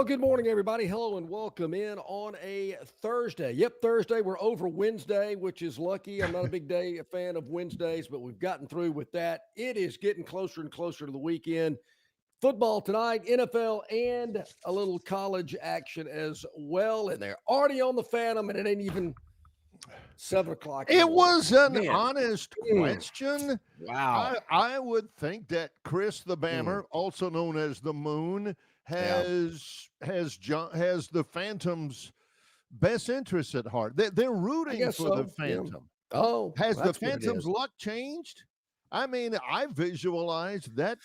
good morning, everybody. Hello and welcome in on a Thursday. Yep, Thursday. We're over Wednesday, which is lucky. I'm not a big fan of Wednesdays, but we've gotten through with that. It is getting closer and closer to the weekend. Football tonight, NFL, and a little college action as well. And they're already on the Phantom, and it ain't even 7 o'clock. It was an Man. honest question. Wow. I would think that Chris the Bammer, also known as the Moon, has the Phantom's best interests at heart. They're rooting for the Phantom. Yeah. Oh, has the Phantom's luck changed? I mean, I visualized that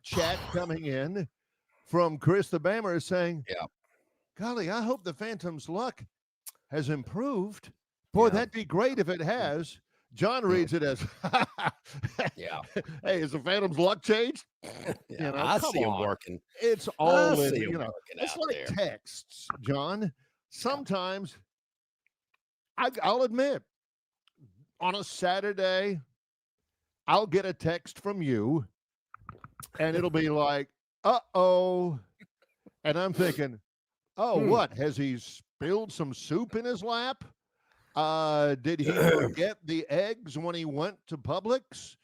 chat coming in from Chris the Bammer saying, golly, I hope the Phantom's luck has improved. Boy, that'd be great if it has. John reads it as, hey, has the Phantom's luck changed? I see him working. It's all in, it's like texts, John. Sometimes, I'll admit, on a Saturday, I'll get a text from you, and it'll be like, uh-oh. And I'm thinking, what? Has he spilled some soup in his lap? Did he forget the eggs when he went to Publix?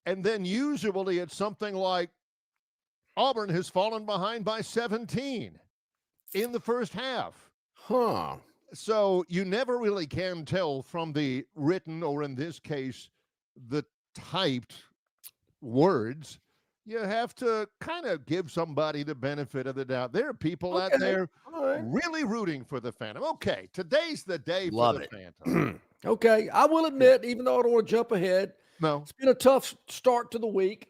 And then usually it's something like Auburn has fallen behind by 17 in the first half. So you never really can tell from the written, or in this case, the typed words. You have to kind of give somebody the benefit of the doubt. There are people out there really rooting for the Phantom. Okay, today's the day for the Phantom. Okay, I will admit, even though I don't want to jump ahead, it's been a tough start to the week,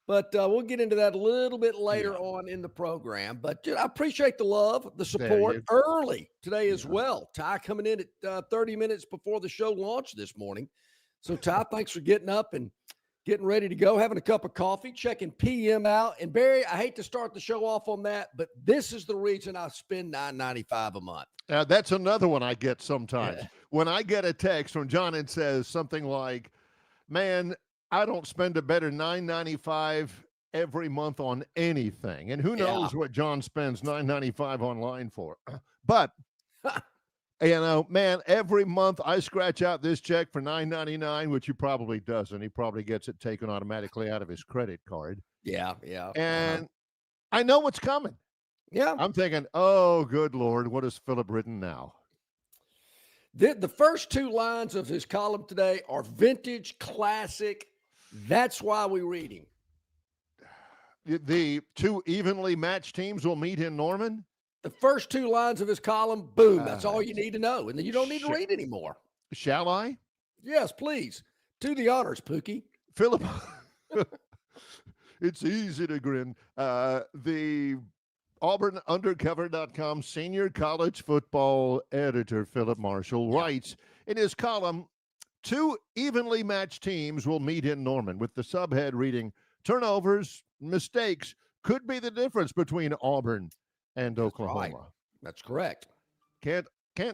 but we'll get into that a little bit later on in the program. But I appreciate the love, the support early today as well. Ty coming in at 30 minutes before the show launched this morning. So, Ty, thanks for getting up and getting ready to go, having a cup of coffee, checking PM out. And Barry, I hate to start the show off on that, but this is the reason I spend $9.95 a month. That's another one I get sometimes. When I get a text from John and says something like, man, I don't spend a better $9.95 every month on anything. And who knows what John spends $9.95 online for. But man, every month I scratch out this check for $9.99, which he probably doesn't. He probably gets it taken automatically out of his credit card. And I know what's coming. I'm thinking, oh, good Lord, what has Philip written now? The first two lines of his column today are vintage, classic. That's why we read him. The two evenly matched teams will meet in Norman? The first two lines of his column, boom, that's all you need to know. And then you don't need to read anymore. Shall I? Yes, please. Do the honors, Pookie. Philip, it's easy to grin. The AuburnUndercover.com senior college football editor, Philip Marshall, writes in his column, two evenly matched teams will meet in Norman, with the subhead reading, turnovers, mistakes could be the difference between Auburn and Oklahoma. Right. That's correct. Can't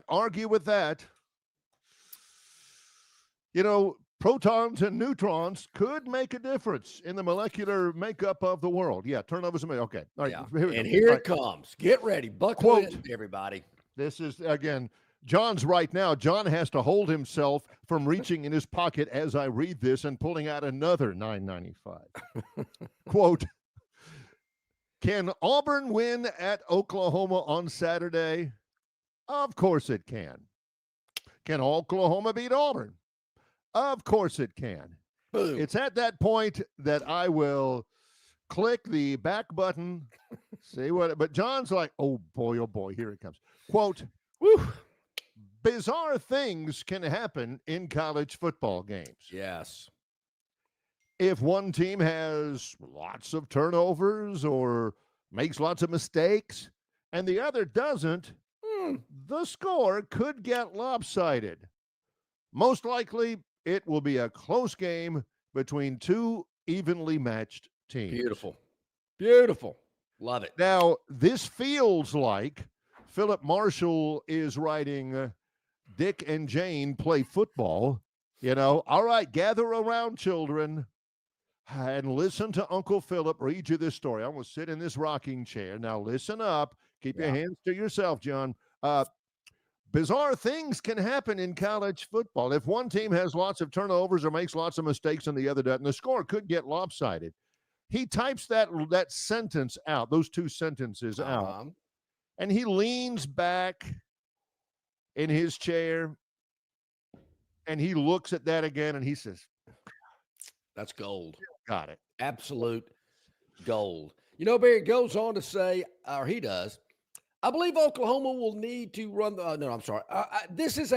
argue with that. Protons and neutrons could make a difference in the molecular makeup of the world. Turnovers and okay. All right. Here it comes. Get ready. Buckle in, everybody. This is, again, John's right now. John has to hold himself from reaching in his pocket as I read this and pulling out another $9.95. Quote, can Auburn win at Oklahoma on Saturday? Of course it can. Can Oklahoma beat Auburn? Of course it can. Boom. It's at that point that I will click the back button, see what, but John's like, oh boy, here it comes. Quote, bizarre things can happen in college football games. Yes. If one team has lots of turnovers or makes lots of mistakes and the other doesn't, the score could get lopsided. Most likely, it will be a close game between two evenly matched teams. Beautiful. Love it. Now, this feels like Philip Marshall is writing Dick and Jane play football. All right, gather around, children. and listen to Uncle Philip read you this story. I'm going to sit in this rocking chair. Now listen up. Keep your hands to yourself, John. Bizarre things can happen in college football. If one team has lots of turnovers or makes lots of mistakes and the other doesn't, the score could get lopsided. He types that sentence out, those two sentences out, and he leans back in his chair, and he looks at that again, and he says, that's gold. Got it. Absolute gold. You know, Barry goes on to say, or he does, I believe Oklahoma will need to run this is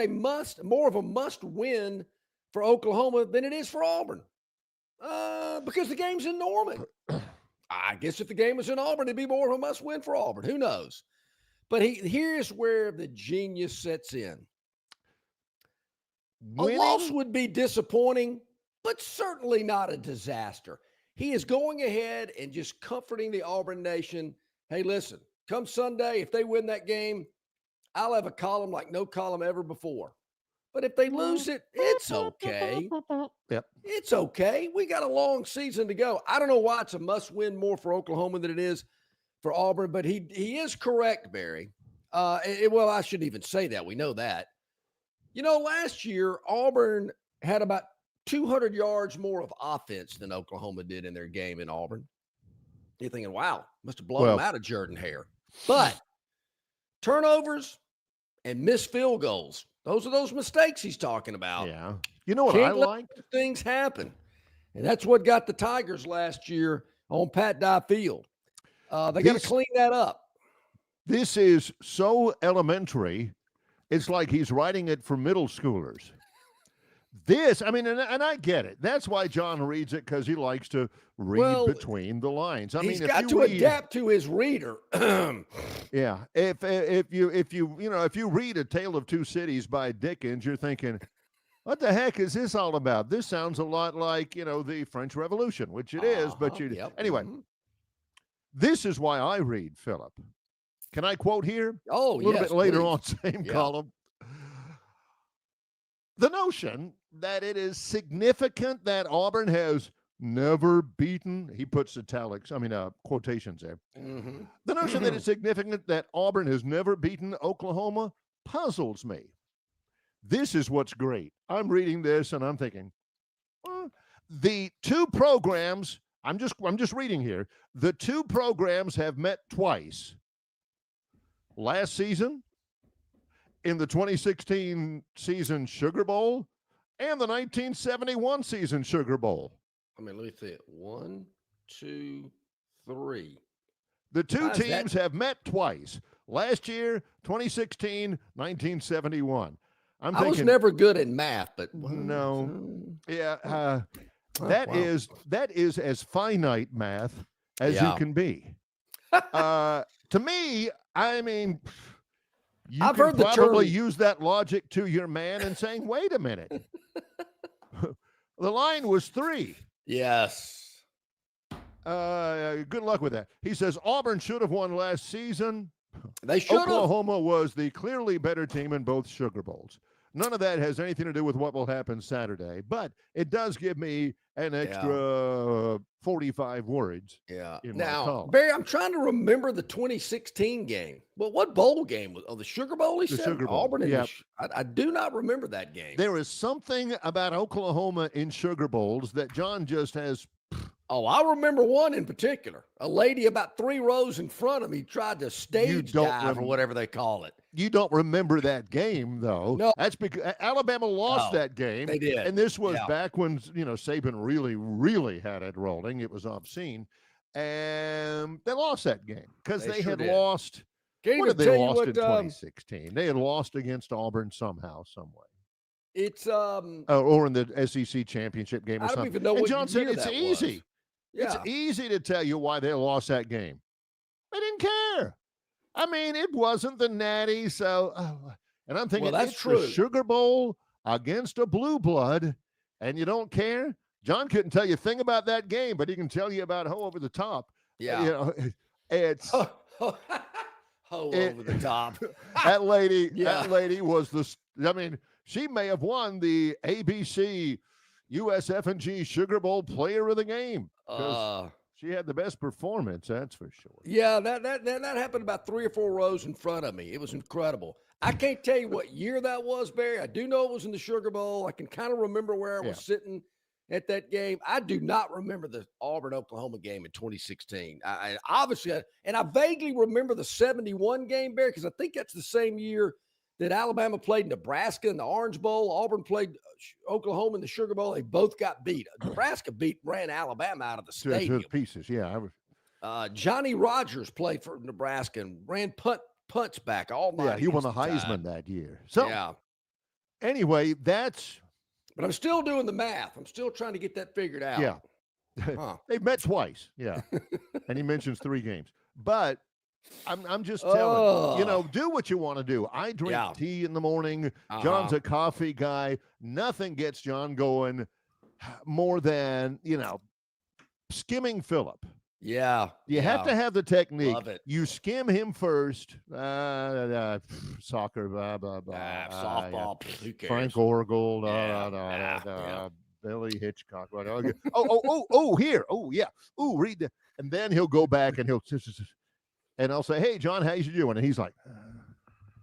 more of a must win for Oklahoma than it is for Auburn. Because the game's in Norman. I guess if the game was in Auburn, it'd be more of a must win for Auburn. Who knows? But here's where the genius sets in. A loss would be disappointing, but certainly not a disaster. He is going ahead and just comforting the Auburn nation. Hey, listen, come Sunday, if they win that game, I'll have a column like no column ever before. But if they lose it, it's okay. Yep. It's okay. We got a long season to go. I don't know why it's a must-win more for Oklahoma than it is for Auburn, but he is correct, Barry. Well, I shouldn't even say that. We know that. You know, last year, Auburn had about 200 yards more of offense than Oklahoma did in their game in Auburn. You're thinking, wow, must have blown them out of Jordan-Hare. But turnovers and missed field goals, those are those mistakes he's talking about. Yeah. You know what I like? Things happen. And that's what got the Tigers last year on Pat Dye Field. They got to clean that up. This is so elementary. It's like he's writing it for middle schoolers. And I get it. That's why John reads it, because he likes to read between the lines. He's got to adapt to his reader. Yeah. If you read A Tale of Two Cities by Dickens, you're thinking, what the heck is this all about? This sounds a lot like, the French Revolution, which it is. But anyway, this is why I read Philip. Can I quote here? Oh, a little bit later on, same column. The notion that it is significant that Auburn has never beaten, he puts quotations there. Mm-hmm. The notion that it's significant that Auburn has never beaten Oklahoma puzzles me. This is what's great. I'm reading this and I'm thinking, the two programs, I'm just reading here. The two programs have met twice. Last season, in the 2016 season Sugar Bowl, and the 1971 season Sugar Bowl. Let me see it. 1, 2, 3. The two teams have met twice. Last year, 2016, 1971. I was never good in math, but no. Yeah. That is as finite math as you can be. To me, you could probably use that logic to your man and saying, wait a minute. The line was 3. Yes. Good luck with that. He says Auburn should have won last season. They should have. Oklahoma was the clearly better team in both Sugar Bowls. None of that has anything to do with what will happen Saturday, but it does give me an extra 45 words. Yeah. In my column. Barry, I'm trying to remember the 2016 game. Well, what bowl game was? Oh, the Sugar Bowl. He said Sugar Bowl. Auburn. I do not remember that game. There is something about Oklahoma in Sugar Bowls that John just has. Oh, I remember one in particular. A lady about 3 rows in front of me tried to stage dive or whatever they call it. You don't remember that game, though. No. That's because Alabama lost that game. They did. And this was back when, Saban really, really had it rolling. It was obscene. And they lost that game because they had lost. What did they lost in 2016? They had lost against Auburn somehow, some way. It's or in the SEC championship game or something. I don't even know and what John said year it's that easy. Was. Yeah. It's easy to tell you why they lost that game. They didn't care. It wasn't the Natty, so and I'm thinking that's it's true. The Sugar Bowl against a blue blood, and you don't care. John couldn't tell you a thing about that game, but he can tell you about Ho Over the Top. Yeah, it's Ho Over the Top. That lady was she may have won the ABC, USF&G Sugar Bowl Player of the Game. She had the best performance, that's for sure. Yeah, that happened about 3 or 4 rows in front of me. It was incredible. I can't tell you what year that was, Barry. I do know it was in the Sugar Bowl. I can kind of remember where I was sitting at that game. I do not remember the Auburn-Oklahoma game in 2016. I obviously, and I vaguely remember the 71 game, Barry, because I think that's the same year that Alabama played Nebraska in the Orange Bowl. Auburn played Oklahoma in the Sugar Bowl. They both got beat. Nebraska ran Alabama out of the stadium. To pieces, yeah. Johnny Rogers played for Nebraska and ran punts back all night. Yeah, he won the Heisman that year. So, anyway, that's... But I'm still doing the math. I'm still trying to get that figured out. Yeah. They've met twice, yeah. And he mentions 3 games. But... I'm just telling you, do what you want to do. I drink tea in the morning. John's a coffee guy. Nothing gets John going more than, skimming Phillip. Yeah. You have to have the technique. Love it. You skim him first. Soccer, blah, blah, blah. Softball. Who cares? Frank Orgel, Billy Hitchcock. Here. Oh, yeah. Oh, read that. And then he'll go back and and I'll say, hey, John, how's you doing? And he's like,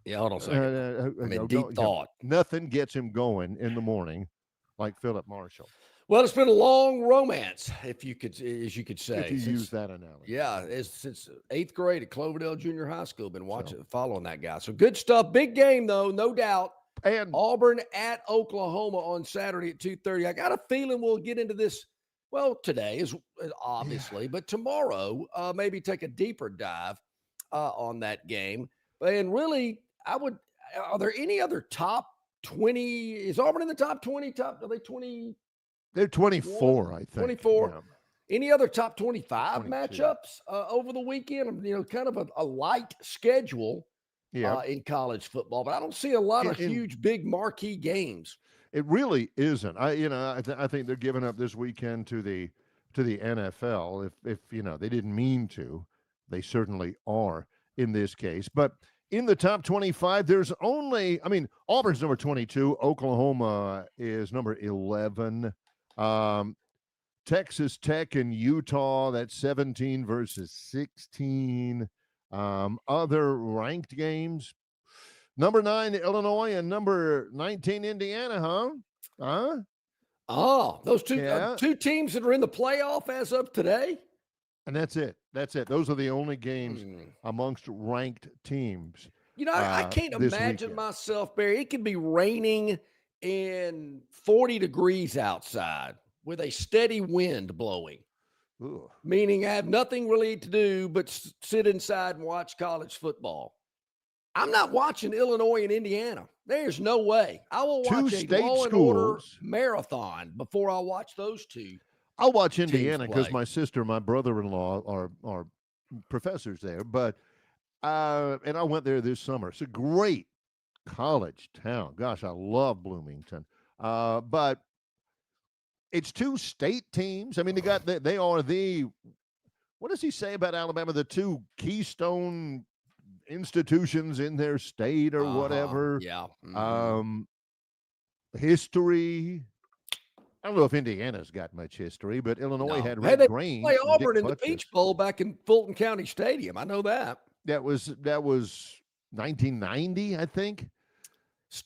hold on a second. I'm in deep thought. Nothing gets him going in the morning like Phillip Marshall. Well, it's been a long romance, as you could say. If you use that analogy. Yeah, since 8th grade at Cloverdale Junior High School, been following that guy. So good stuff. Big game, though, no doubt. And Auburn at Oklahoma on Saturday at 2:30. I got a feeling we'll get into this. Well, today is obviously, but tomorrow, maybe take a deeper dive on that game. And really, are there any other top 20? Is Auburn in the top 20? Are they 20? They're 24, I think. 24. Yeah. Any other top 25 22. matchups over the weekend? Kind of a light schedule in college football, but I don't see a lot of huge, big marquee games. It really isn't. I think they're giving up this weekend to the NFL. If they didn't mean to, they certainly are in this case. But in the top 25, there's only. Auburn's number 22. Oklahoma is number 11. Texas Tech and Utah. That's 17 versus 16. Other ranked games. Number 9, Illinois, and number 19, Indiana, huh? Oh, those two teams that are in the playoff as of today? And that's it. Those are the only games amongst ranked teams. I can't imagine myself, Barry. It could be raining and 40 degrees outside with a steady wind blowing. Ooh. Meaning I have nothing really to do but sit inside and watch college football. I'm not watching Illinois and Indiana. There's no way. I will watch a Law and Order marathon before I watch those two. I'll watch Indiana because my sister and my brother-in-law are professors there. But and I went there this summer. It's a great college town. Gosh, I love Bloomington. But it's 2 state teams. They are the. What does he say about Alabama? The 2 keystone institutions in their state or whatever. Yeah. History. I don't know if Indiana's got much history, but Illinois had Red Grange. They play Auburn in the Peach Bowl back in Fulton County Stadium. I know that. That was 1990, I think.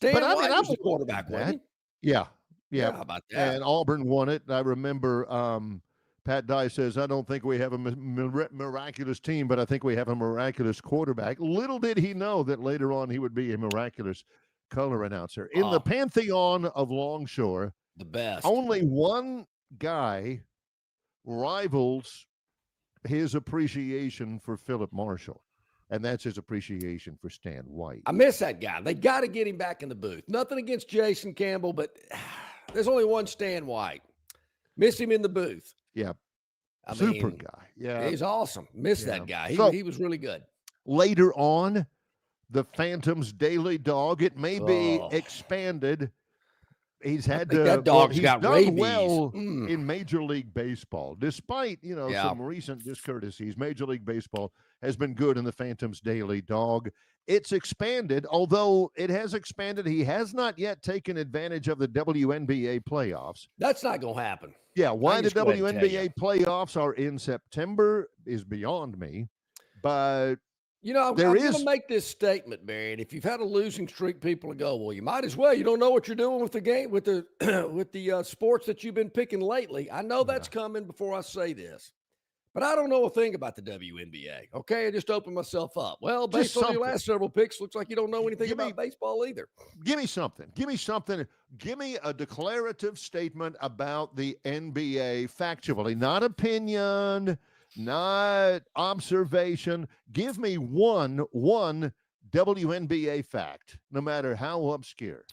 White was the quarterback, wasn't he? Yeah. How about that? And Auburn won it. I remember Pat Dye says, I don't think we have a miraculous team, but I think we have a miraculous quarterback. Little did he know that later on he would be a miraculous color announcer. In the pantheon of Longshore, the best. Only one guy rivals his appreciation for Phillip Marshall, and that's his appreciation for Stan White. I miss that guy. They got to get him back in the booth. Nothing against Jason Campbell, but there's only one Stan White. Miss him in the booth. Yeah. Super guy. Yeah. He's awesome. Miss that guy. He was really good. Later on, the Phantom's Daily Dog, it may be expanded He's had that dog's he's got done rabies. well in Major League Baseball, despite some recent discourtesies. Major League Baseball has been good in the Phantom's daily dog. It's expanded, although it has expanded. He has not yet taken advantage of the WNBA playoffs. That's not going to happen. Yeah, why the WNBA playoffs are in September is beyond me, but. I'm going to make this statement, Marion. If you've had a losing streak, people will go, well, you might as well. You don't know what you're doing with the game, with the with the sports that you've been picking lately. I know that's coming before I say this, but I don't know a thing about the WNBA. Okay, I just opened myself up. Well, based on your last several picks, looks like you don't know anything about baseball either. Give me something. Give me a declarative statement about the NBA factually, not opinion, not observation. Give me one WNBA fact, no matter how obscure.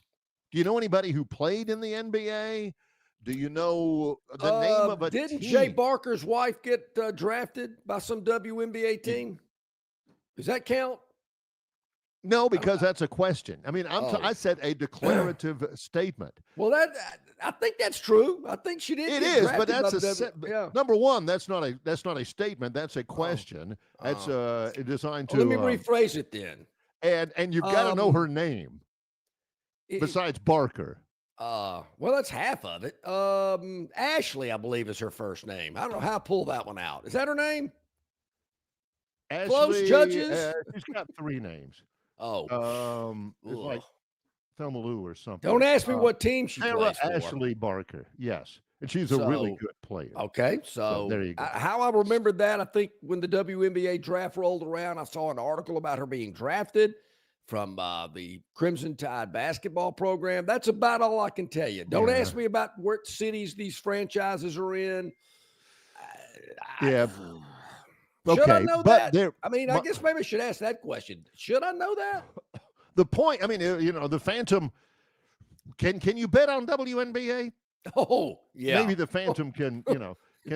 Do you know anybody who played in the NBA? Do you know the name of a team? Didn't Jay Barker's wife get drafted by some WNBA team? Does that count? No, because that's a question. I mean, I said a declarative statement. Well, I think that's true. I think she did. It is, but that's number one. That's not a statement. That's a question. That's designed to. Let me rephrase it then. And you've got to know her name. Besides Barker. Well, that's half of it. Ashley, I believe, is her first name. I don't know how I pull that one out. Is that her name? Ashley, Close judges. She's got 3 names. Oh, it's like Thelma Lou or something. Don't ask me what team she plays for. Ashley Barker, yes, and she's a really good player. Okay, so there you go. How I remembered that, I think when the WNBA draft rolled around, I saw an article about her being drafted from the Crimson Tide basketball program. That's about all I can tell you. Don't ask me about what cities these franchises are in. Should I know that? I mean, I guess maybe I should ask that question. Should I know that? The point, I mean, the Phantom, can you bet on WNBA? Oh, yeah. Maybe the Phantom can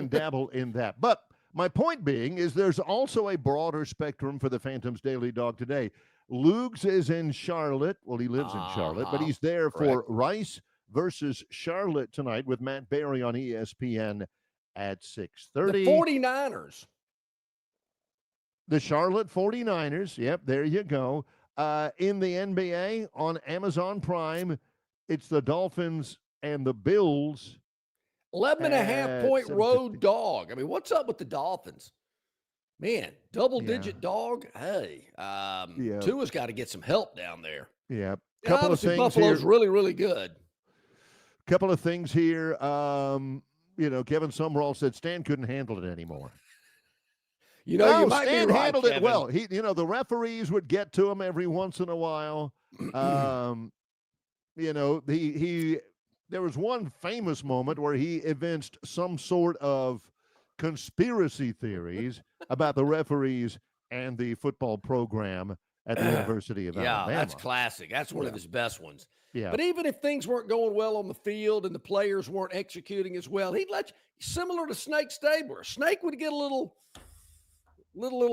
dabble in that. But my point being is there's also a broader spectrum for the Phantom's daily dog today. Lugs is in Charlotte. Well, he lives in Charlotte, but he's there for Rice versus Charlotte tonight with Matt Berry on ESPN at 6:30. The 49ers. The Charlotte 49ers. Yep, there you go. In the NBA on Amazon Prime, it's the Dolphins and the Bills. 11.5-point road dog. I mean, what's up with the Dolphins? Man, double-digit dog. Hey, Tua's got to get some help down there. Yeah. Couple of things Buffalo's really, really good. Couple of things here. Kevin Summerall said Stan couldn't handle it anymore. You might Stan be right, handled Kevin. it well. He, the referees would get to him every once in a while. There was one famous moment where he evinced some sort of conspiracy theories about the referees and the football program at the University of Alabama. Yeah, that's classic. That's one of his best ones. Yeah. But even if things weren't going well on the field and the players weren't executing as well, he'd let you, similar to Snake Stabler. Snake would get a little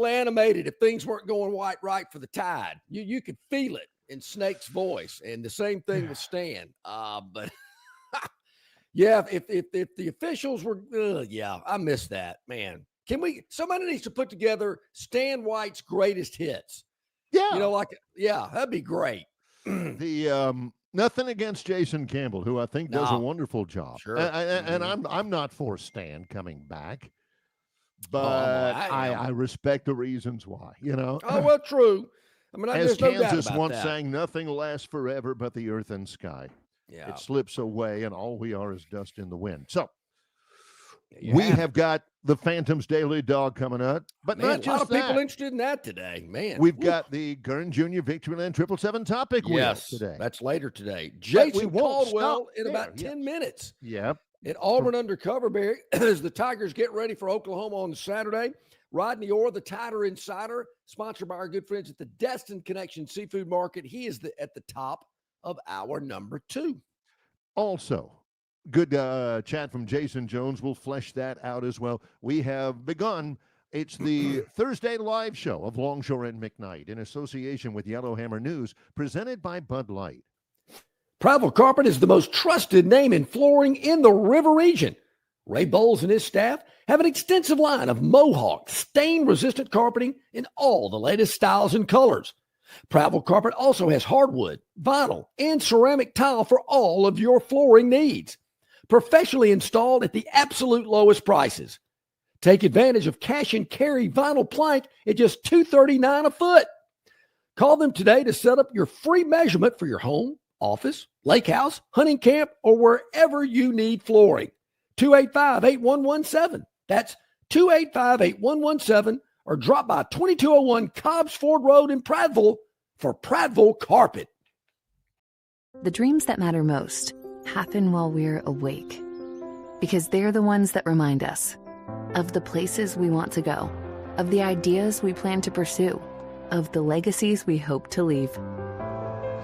animated if things weren't going right for the Tide. You could feel it in Snake's voice, and the same thing with Stan. But yeah, if the officials were, I miss that, man. Somebody needs to put together Stan White's greatest hits. Yeah, that'd be great. Nothing against Jason Campbell, who I think does a wonderful job. Sure. And I'm not for Stan coming back. But I respect the reasons why, Oh, well, true. I mean, as there's Kansas no doubt once about sang, nothing lasts forever but the earth and sky. Yeah. It slips away, and all we are is dust in the wind. So we have got the Phantom's Daily Dog coming up, but not just a lot of people interested in that today, man. We've got the Gurn Jr. Victoryland 777 topic wheel today. That's later today. Jason Caldwell in about 10 minutes. Yep. At Auburn Undercover, Barry, as the Tigers get ready for Oklahoma on Saturday. Rodney Orr, the Tider Insider, sponsored by our good friends at the Destin Connection Seafood Market. He is at the top of hour number 2. Also, good chat from Jason Jones. We'll flesh that out as well. We have begun. It's the Thursday live show of Longshore and McKnight in association with Yellowhammer News, presented by Bud Light. Prattville Carpet is the most trusted name in flooring in the River region. Ray Bowles and his staff have an extensive line of Mohawk, stain-resistant carpeting in all the latest styles and colors. Prattville Carpet also has hardwood, vinyl, and ceramic tile for all of your flooring needs. Professionally installed at the absolute lowest prices. Take advantage of cash and carry vinyl plank at just $239 a foot. Call them today to set up your free measurement for your home, office, lake house, hunting camp, or wherever you need flooring. 285-8117. That's 285-8117, or drop by 2201 Cobbs Ford Road in Prattville for Prattville Carpet. The dreams that matter most happen while we're awake, because they're the ones that remind us of the places we want to go, of the ideas we plan to pursue, of the legacies we hope to leave.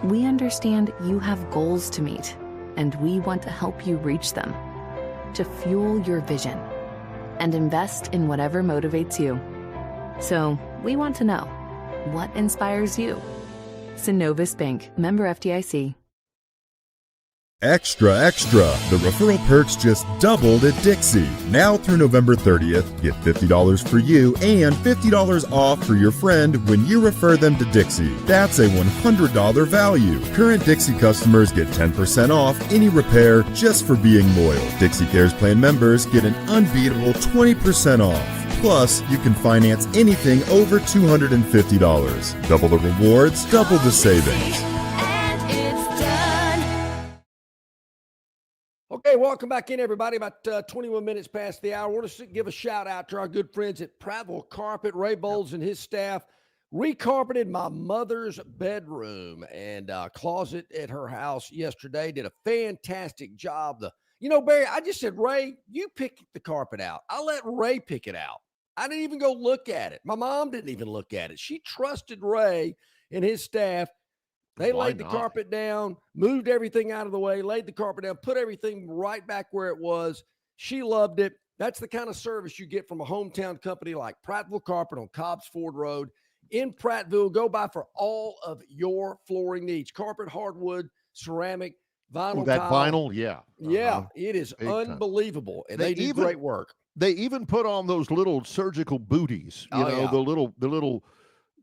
We understand you have goals to meet, and we want to help you reach them, to fuel your vision and invest in whatever motivates you. So we want to know, what inspires you? Synovus Bank, member FDIC. Extra, extra. The referral perks just doubled at Dixie. Now through November 30th, get $50 for you and $50 off for your friend when you refer them to Dixie. That's a $100 value. Current Dixie customers get 10% off any repair just for being loyal. Dixie Cares Plan members get an unbeatable 20% off. Plus, you can finance anything over $250. Double the rewards, double the savings. Okay, welcome back in, everybody. About 21 minutes past the hour. I want to give a shout out to our good friends at Prattville Carpet. Ray Bowles and his staff recarpeted my mother's bedroom and closet at her house yesterday. Did a fantastic job. Barry, I just said, Ray, you pick the carpet out. I let Ray pick it out. I didn't even go look at it. My mom didn't even look at it. She trusted Ray and his staff. They laid the carpet down, moved everything out of the way, laid the carpet down, put everything right back where it was. She loved it. That's the kind of service you get from a hometown company like Prattville Carpet on Cobbs Ford Road in Prattville. Go by for all of your flooring needs. Carpet, hardwood, ceramic, vinyl. That tile. Vinyl, yeah. Yeah, it is big unbelievable. Time. And they do great work. They even put on those little surgical booties, the little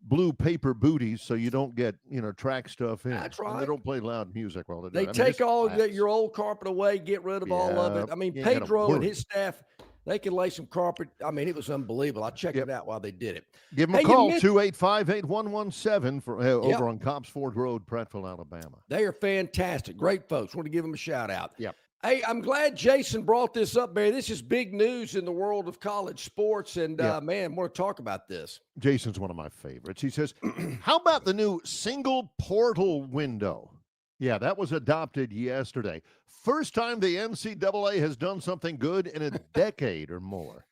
blue paper booties, so you don't get track stuff in. That's right. And they don't play loud music while they do it. Take all of your old carpet away, get rid of all of it. I mean, Pedro and his staff, they can lay some carpet. I mean, it was unbelievable. I checked it out while they did it. Give them a call, 285-8117 over on Cobbs Ford Road, Prattville, Alabama. They are fantastic. Great folks. Want to give them a shout out. Yep. Hey, I'm glad Jason brought this up, Barry. This is big news in the world of college sports, and, man, I want to talk about this. Jason's one of my favorites. He says, how about the new single portal window? Yeah, that was adopted yesterday. First time the NCAA has done something good in a decade or more.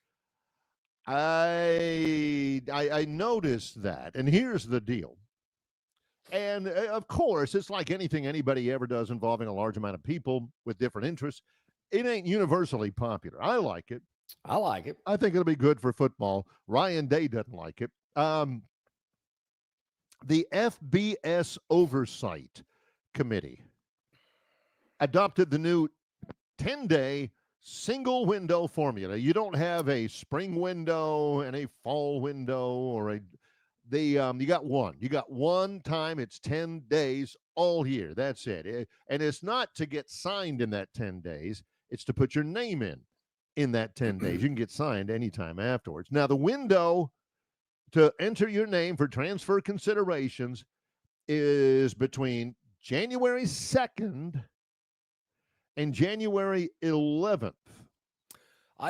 I noticed that, and here's the deal. And, of course, it's like anything anybody ever does involving a large amount of people with different interests. It ain't universally popular. I like it. I think it'll be good for football. Ryan Day doesn't like it. The FBS Oversight Committee adopted the new 10-day single window formula. You don't have a spring window and a fall window or a you got one. You got one time. It's 10 days all year. That's it. And it's not to get signed in that 10 days. It's to put your name in that 10 days. You can get signed anytime afterwards. Now, the window to enter your name for transfer considerations is between January 2nd and January 11th.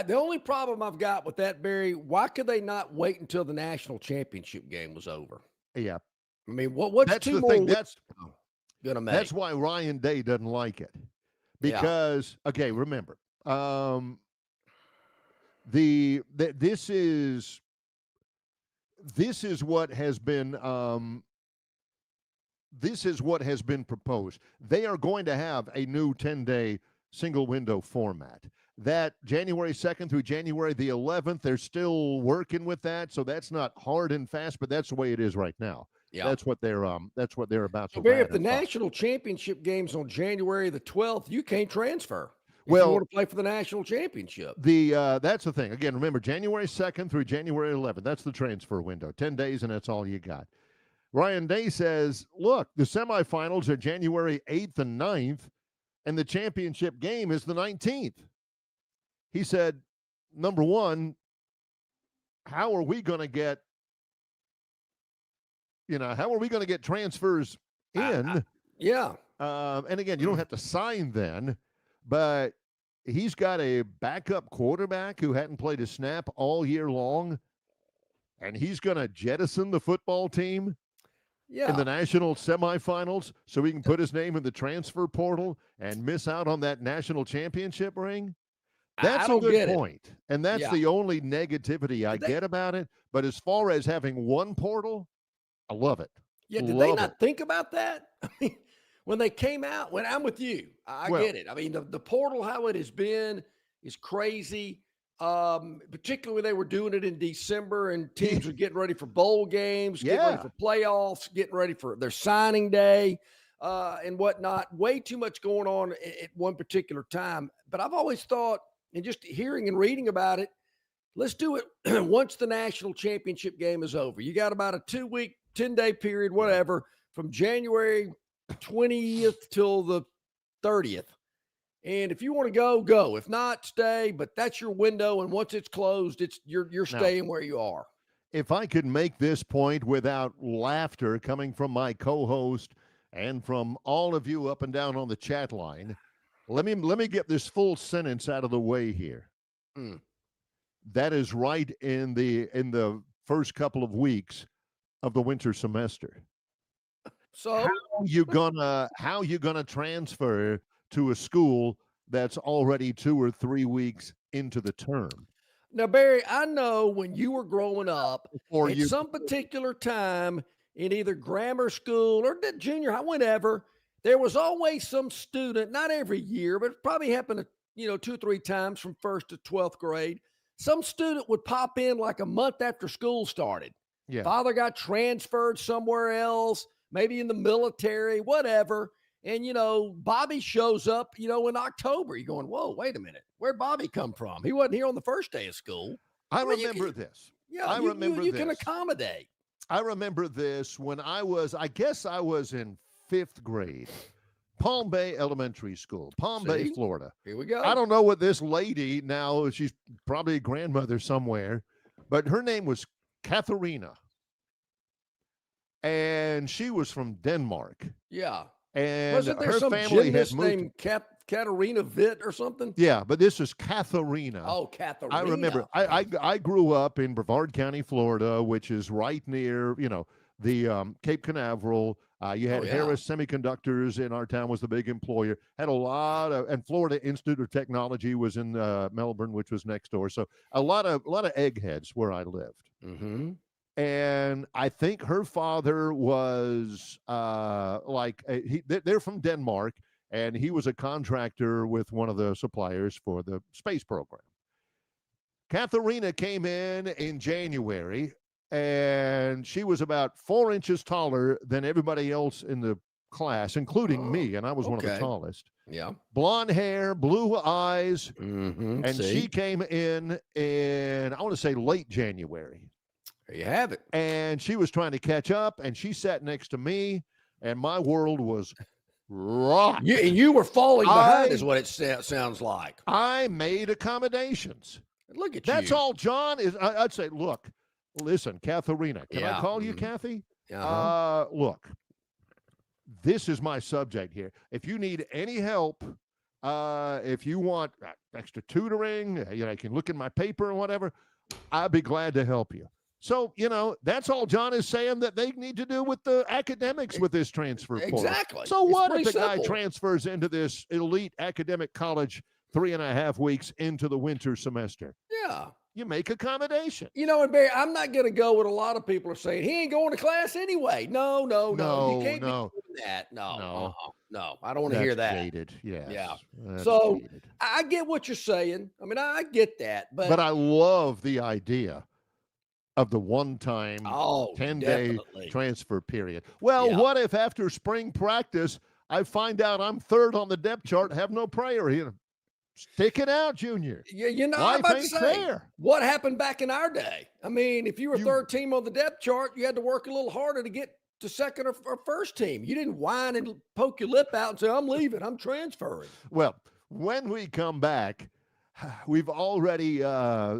The only problem I've got with that, Barry, why could they not wait until the national championship game was over? Yeah. I mean, what's that's two the more thing. That's gonna make? That's why Ryan Day doesn't like it. Because, okay, remember, this is what has been proposed. They are going to have a new 10-day single window format. That January 2nd through January the 11th, they're still working with that, so that's not hard and fast, but that's the way it is right now. Yeah. That's what they're about to Barry, if the ratify. national championship game's on January the 12th, you can't transfer. If Well, you want to play for the national championship. That's the thing. Again, remember, January 2nd through January 11th, that's the transfer window. 10 days, and that's all you got. Ryan Day says, look, the semifinals are January 8th and 9th, and the championship game is the 19th. He said, number one, how are we going to get transfers in? Yeah. And again, you don't have to sign then, but he's got a backup quarterback who hadn't played a snap all year long, and he's going to jettison the football team in the national semifinals so he can put his name in the transfer portal and miss out on that national championship ring. That's a good point. And that's the only negativity I get about it. But as far as having one portal, I love it. Yeah, did they not think about that? I mean, when they came out, when I'm with you, I get it. I mean, the portal, how it has been is crazy. Particularly when they were doing it in December and teams were getting ready for bowl games, getting ready for playoffs, getting ready for their signing day, and whatnot. Way too much going on at one particular time. But I've always thought, and just hearing and reading about it, let's do it once the national championship game is over. You got about a 2-week, 10-day period, whatever, from January 20th till the 30th. And if you want to go, go. If not, stay. But that's your window. And once it's closed, you're staying where you are. If I could make this point without laughter coming from my co-host and from all of you up and down on the chat line, let me get this full sentence out of the way here. That is right in the first couple of weeks of the winter semester. So how you gonna transfer to a school that's already 2 or 3 weeks into the term? Now, Barry, I know when you were growing up, at some particular time in either grammar school or the junior high, whenever, there was always some student, not every year, but it probably happened 2 or 3 times from 1st to 12th grade. Some student would pop in like a month after school started. Yeah. Father got transferred somewhere else, maybe in the military, whatever. And, Bobby shows up, in October. You're going, whoa, wait a minute. Where'd Bobby come from? He wasn't here on the first day of school. I remember this. Yeah, you can accommodate. I remember this when I was in 5th grade. Palm Bay Elementary School, Palm Bay, Florida. Here we go. I don't know what this lady, now she's probably a grandmother somewhere, but her name was Katharina. And she was from Denmark. Yeah. And wasn't there her some family gymnast had moved named Katarina Witt or something? Yeah, but this is Katharina. Oh, Katharina. I remember. I grew up in Brevard County, Florida, which is right near, the Cape Canaveral. You had Harris Semiconductors in our town, was the big employer. Had a lot of, and Florida Institute of Technology was in Melbourne, which was next door. So a lot of eggheads where I lived. Mm-hmm. And I think her father was they're from Denmark, and he was a contractor with one of the suppliers for the space program. Katharina came in January, and she was about 4 inches taller than everybody else in the class, including me, and I was one of the tallest. Yeah. Blonde hair, blue eyes, and she came in, I want to say late January. There you have it. And she was trying to catch up, and she sat next to me, and my world was rocked. You were falling behind is what it sounds like. I made accommodations. Look at you. That's all, John. I'd say, look, listen, Katharina, can I call you Kathy? Look, this is my subject here. If you need any help, if you want extra tutoring, I can look in my paper or whatever, I'd be glad to help you. So, that's all John is saying that they need to do with the academics with this transfer portal. Exactly. So what if the guy transfers into this elite academic college 3.5 weeks into the winter semester? Yeah. You make accommodation. And Barry, I'm not going to go what a lot of people are saying. He ain't going to class anyway. No. You can't be doing that. No. I don't want to hear that. Jaded. Yes. Yeah. That's So jaded. I get what you're saying. I mean, I get that. But I love the idea of the one-time 10-day transfer period. Well, what if after spring practice I find out I'm third on the depth chart, have no prayer here? Stick it out, Junior. I'm about to say, fair. What happened back in our day? I mean, if you were third team on the depth chart, you had to work a little harder to get to second or first team. You didn't whine and poke your lip out and say, I'm leaving, I'm transferring. Well, when we come back, we've already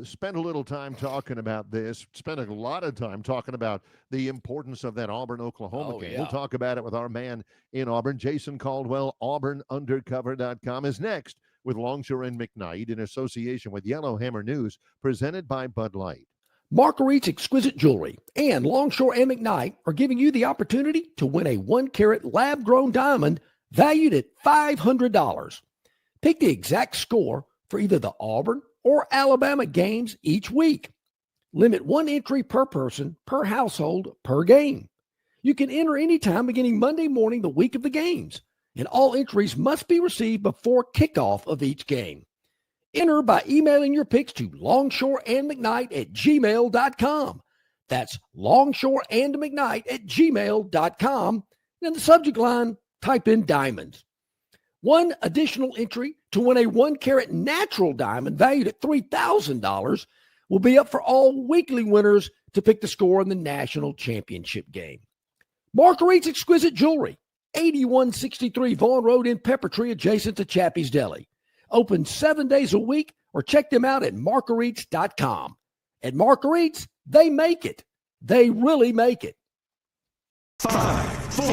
spent a little time talking about this, spent a lot of time talking about the importance of that Auburn-Oklahoma game. Yeah. We'll talk about it with our man in Auburn, Jason Caldwell. AuburnUndercover.com is next with Longshore and McKnight in association with Yellowhammer News, presented by Bud Light. Marguerite's Exquisite Jewelry and Longshore and McKnight are giving you the opportunity to win a 1-carat lab-grown diamond valued at $500. Pick the exact score for either the Auburn or Alabama games each week. Limit 1 entry per person, per household, per game. You can enter anytime beginning Monday morning the week of the games, and all entries must be received before kickoff of each game. Enter by emailing your picks to longshoreandmcknight@gmail.com. That's longshoreandmcknight@gmail.com. And in the subject line, type in diamonds. One additional entry to win a 1-carat natural diamond valued at $3,000 will be up for all weekly winners to pick the score in the national championship game. Marguerite's Exquisite Jewelry, 8163 Vaughn Road in Peppertree, adjacent to Chappie's Deli. Open 7 days a week, or check them out at marguerites.com. At Marguerites, they make it. They really make it. 5, 4,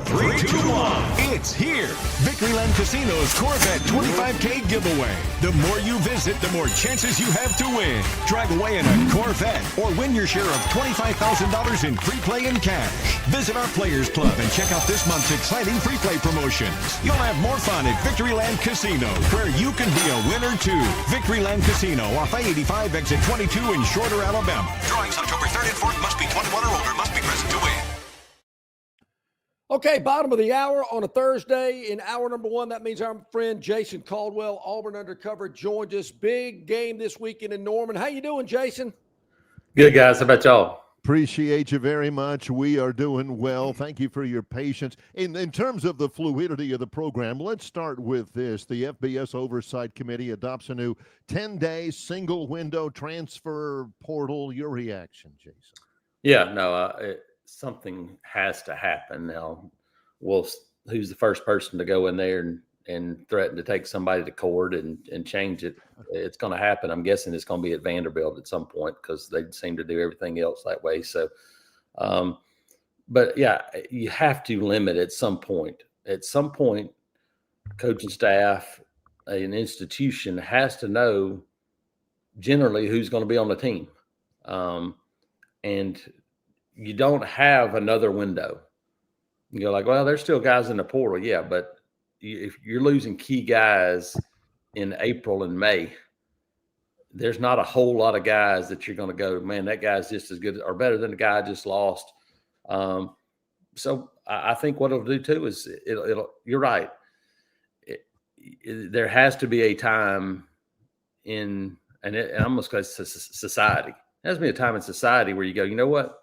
3, 2, 1. It's here. Victoryland Casino's Corvette 25K giveaway. The more you visit, the more chances you have to win. Drive away in a Corvette or win your share of $25,000 in free play and cash. Visit our Players Club and check out this month's exciting free play promotions. You'll have more fun at Victoryland Casino, where you can be a winner too. Victoryland Casino off I-85 exit 22 in Shorter, Alabama. Drawings October 3rd and 4th. Must be 21 or older. Must be present to win. Okay, bottom of the hour on a Thursday. In hour number 1, that means our friend Jason Caldwell, Auburn Undercover, joined us. Big game this weekend in Norman. How you doing, Jason? Good, guys. How about y'all? Appreciate you very much. We are doing well. Thank you for your patience. In terms of the fluidity of the program, let's start with this. The FBS Oversight Committee adopts a new 10-day single-window transfer portal. Your reaction, Jason? Yeah, no, something has to happen now. Who's the first person to go in there and threaten to take somebody to court and change it? It's going to happen. I'm guessing it's going to be at Vanderbilt at some point because they seem to do everything else that way. So, but yeah, you have to limit at some point. At some point, coaching staff, an institution has to know generally who's going to be on the team. And you don't have another window. You're like, well, there's still guys in the portal. Yeah, but if you're losing key guys in April and May, there's not a whole lot of guys that you're going to go, man, that guy's just as good or better than the guy I just lost. So I think what it'll do too is you're right. There has to be a time and I'm going to say society. There has to be a time in society where you go, you know what?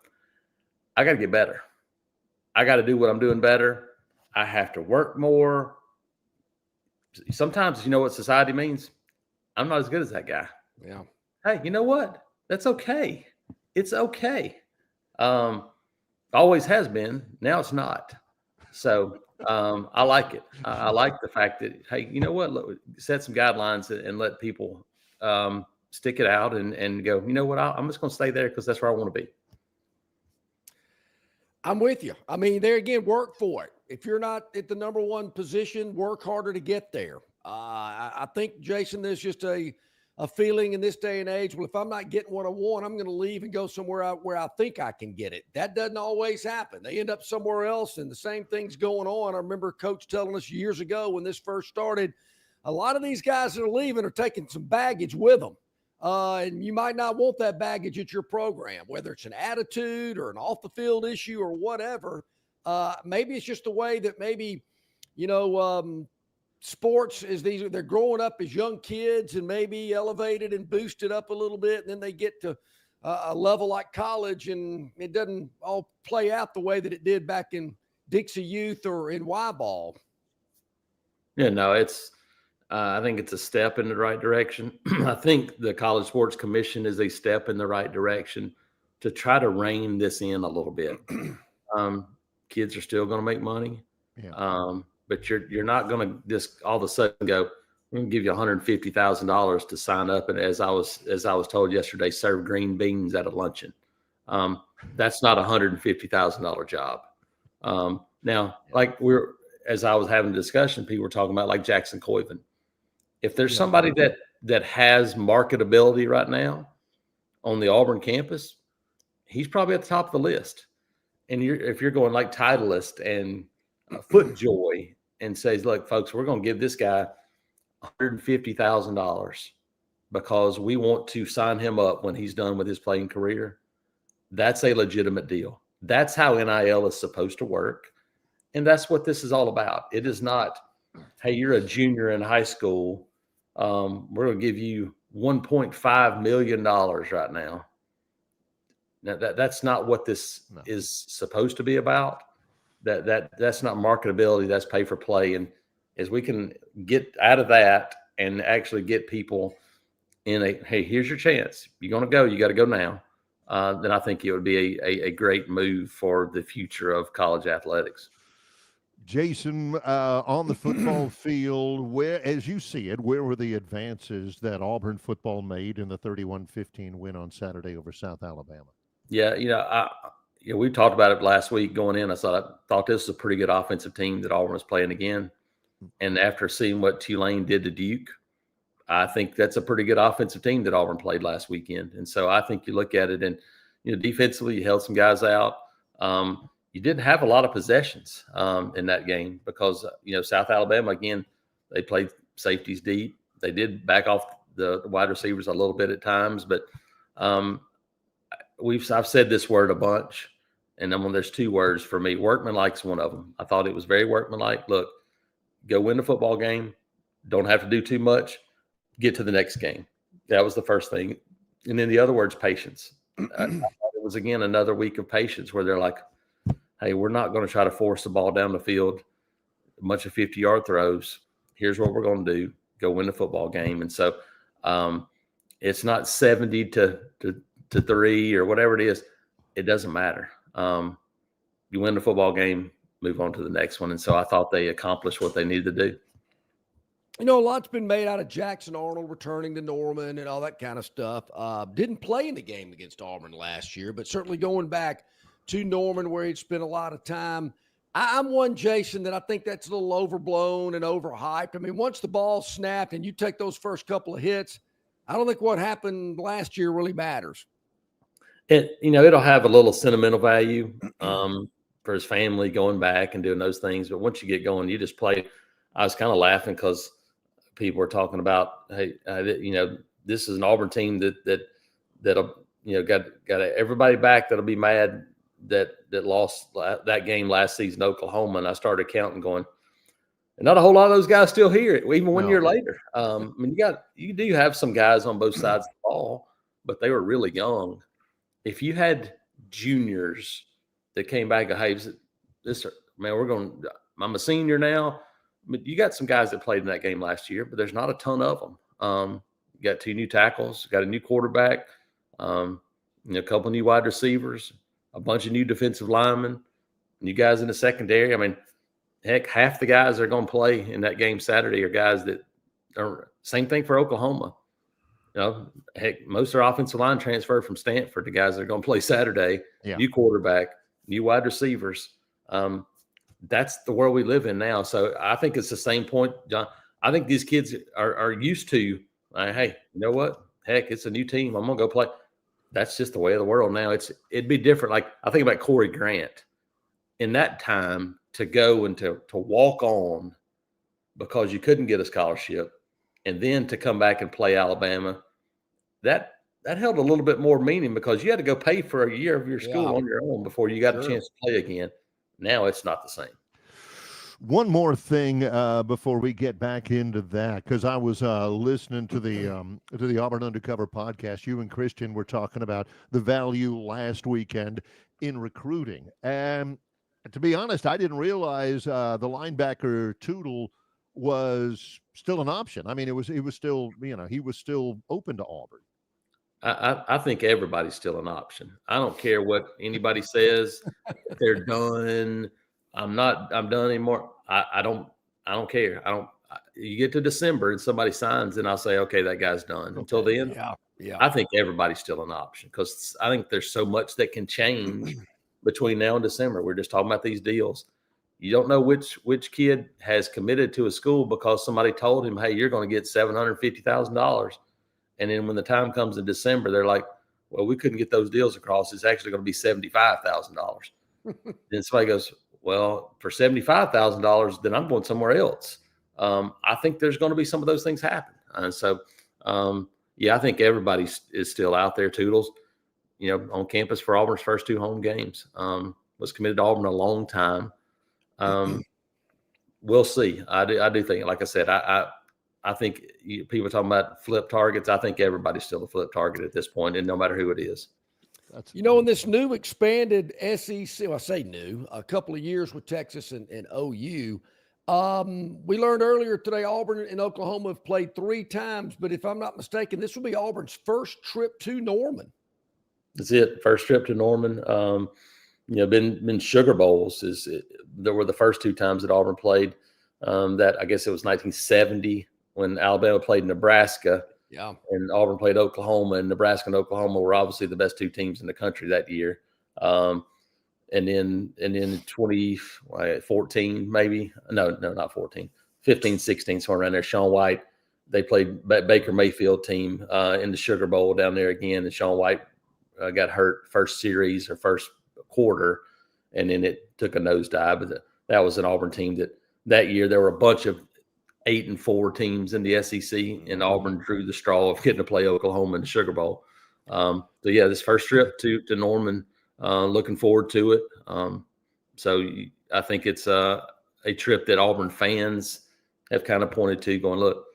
I got to get better. I got to do what I'm doing better. I have to work more. Sometimes, you know what society means? I'm not as good as that guy. Yeah. Hey, you know what? That's okay. It's okay. Always has been. Now it's not. So I like it. I like the fact that, hey, you know what? Set some guidelines and let people stick it out and go, you know what? I'm just going to stay there because that's where I want to be. I'm with you. I mean, there again, work for it. If you're not at the number 1 position, work harder to get there. I think, Jason, there's just a feeling in this day and age, well, if I'm not getting what I want, I'm going to leave and go somewhere where I think I can get it. That doesn't always happen. They end up somewhere else, and the same thing's going on. I remember Coach telling us years ago when this first started, a lot of these guys that are leaving are taking some baggage with them. And you might not want that baggage at your program, whether it's an attitude or an off-the-field issue or whatever. Maybe it's just the way that maybe, sports is they're growing up as young kids and maybe elevated and boosted up a little bit, and then they get to a level like college, and it doesn't all play out the way that it did back in Dixie Youth or in Y ball. Yeah, no, I think it's a step in the right direction. I think the College Sports Commission is a step in the right direction to try to rein this in a little bit. Kids are still going to make money, but you're not going to just all of a sudden go, we're going to give you $150,000 to sign up, and as I was told yesterday, serve green beans at a luncheon. That's not a $150,000 job. Now, like as I was having a discussion, people were talking about like Jackson Coyven. If there's somebody that has marketability right now on the Auburn campus, he's probably at the top of the list. And if you're going like Titleist and FootJoy and says, look, folks, we're going to give this guy $150,000 because we want to sign him up when he's done with his playing career, that's a legitimate deal. That's how NIL is supposed to work. And that's what this is all about. It is not, hey, you're a junior in high school. We're going to give you $1.5 million right now. Now that's not what this is supposed to be about. That's not marketability. That's pay for play. And as we can get out of that and actually get people in hey, here's your chance. You're going to go. You got to go now. Then I think it would be a great move for the future of college athletics. Jason, on the football field, where, as you see it, where were the advances that Auburn football made in the 31-15 win on Saturday over South Alabama? Yeah, we talked about it last week going in. I thought this was a pretty good offensive team that Auburn was playing again. And after seeing what Tulane did to Duke, I think that's a pretty good offensive team that Auburn played last weekend. And so I think you look at it and, defensively, you held some guys out. You didn't have a lot of possessions in that game because, South Alabama, again, they played safeties deep. They did back off the wide receivers a little bit at times. But I've said this word a bunch, and there's two words for me. Workmanlike's one of them. I thought it was very workmanlike. Look, go win the football game. Don't have to do too much. Get to the next game. That was the first thing. And then the other word's patience. It was, again, another week of patience where they're like, hey, we're not going to try to force the ball down the field, a bunch of 50-yard throws. Here's what we're going to do. Go win the football game. And so it's not 70 to 3 or whatever it is. It doesn't matter. You win the football game, move on to the next one. And so I thought they accomplished what they needed to do. A lot's been made out of Jackson Arnold returning to Norman and all that kind of stuff. Didn't play in the game against Auburn last year, but certainly going back to Norman where he'd spent a lot of time. I'm one, Jason, that I think that's a little overblown and overhyped. I mean, once the ball snapped and you take those first couple of hits, I don't think what happened last year really matters. It'll have a little sentimental value for his family going back and doing those things. But once you get going, you just play. I was kind of laughing because people were talking about, hey, this is an Auburn team that'll got everybody back that'll be mad that lost that game last season, Oklahoma. And I started counting, going, and not a whole lot of those guys still here, even 1 year later. You do have some guys on both sides of the ball, but they were really young. If you had juniors that came back and, hey, I'm a senior now. But you got some guys that played in that game last year, but there's not a ton of them. You got 2 new tackles, got a new quarterback, a couple new wide receivers, a bunch of new defensive linemen, new guys in the secondary. I mean, heck, half the guys that are going to play in that game Saturday are guys that are – same thing for Oklahoma. Heck, most of their offensive line transferred from Stanford to guys that are going to play Saturday, new quarterback, new wide receivers. That's the world we live in now. So I think it's the same point, John. I think these kids are used to, hey, you know what? Heck, it's a new team. I'm going to go play. That's just the way of the world now. It'd be different. Like I think about Corey Grant. In that time, to go and to walk on because you couldn't get a scholarship and then to come back and play Alabama, that held a little bit more meaning because you had to go pay for a year of your school on your own before you got a chance to play again. Now it's not the same. One more thing before we get back into that, because I was listening to the Auburn Undercover podcast. You and Christian were talking about the value last weekend in recruiting, and to be honest, I didn't realize the linebacker Tootle was still an option. I mean, it was still, he was still open to Auburn. I think everybody's still an option. I don't care what anybody says. They're done. I'm done anymore. I don't care. You get to December and somebody signs and I'll say, okay, that guy's done. Until then, I think everybody's still an option because I think there's so much that can change between now and December. We're just talking about these deals. You don't know which kid has committed to a school because somebody told him, hey, you're going to get $750,000. And then when the time comes in December, they're like, well, we couldn't get those deals across. It's actually going to be $75,000. Then somebody goes, well, for $75,000, then I'm going somewhere else. I think there's going to be some of those things happen. And so, I think everybody is still out there. Toodles, on campus for Auburn's first 2 home games, was committed to Auburn a long time. We'll see. I do think, like I said, I think people are talking about flip targets. I think everybody's still a flip target at this point, and no matter who it is. In this new expanded SEC, I say new, a couple of years with Texas and OU, we learned earlier today Auburn and Oklahoma have played 3 times, but if I'm not mistaken, this will be Auburn's first trip to Norman. That's it. First trip to Norman. Been Sugar Bowls. There were the first 2 times that Auburn played. That I guess it was 1970 when Alabama played Nebraska. Yeah. And Auburn played Oklahoma, and Nebraska and Oklahoma were obviously the best 2 teams in the country that year. And then 2014, maybe. No, not 14. 15, 16, somewhere around there. Shaun White, they played Baker Mayfield team in the Sugar Bowl down there again. And Shaun White got hurt first series or first quarter, and then it took a nosedive. But that was an Auburn team that year there were a bunch of 8-4 teams in the SEC, and Auburn drew the straw of getting to play Oklahoma in the Sugar Bowl. This first trip to Norman, looking forward to it. I think it's a trip that Auburn fans have kind of pointed to, going, look,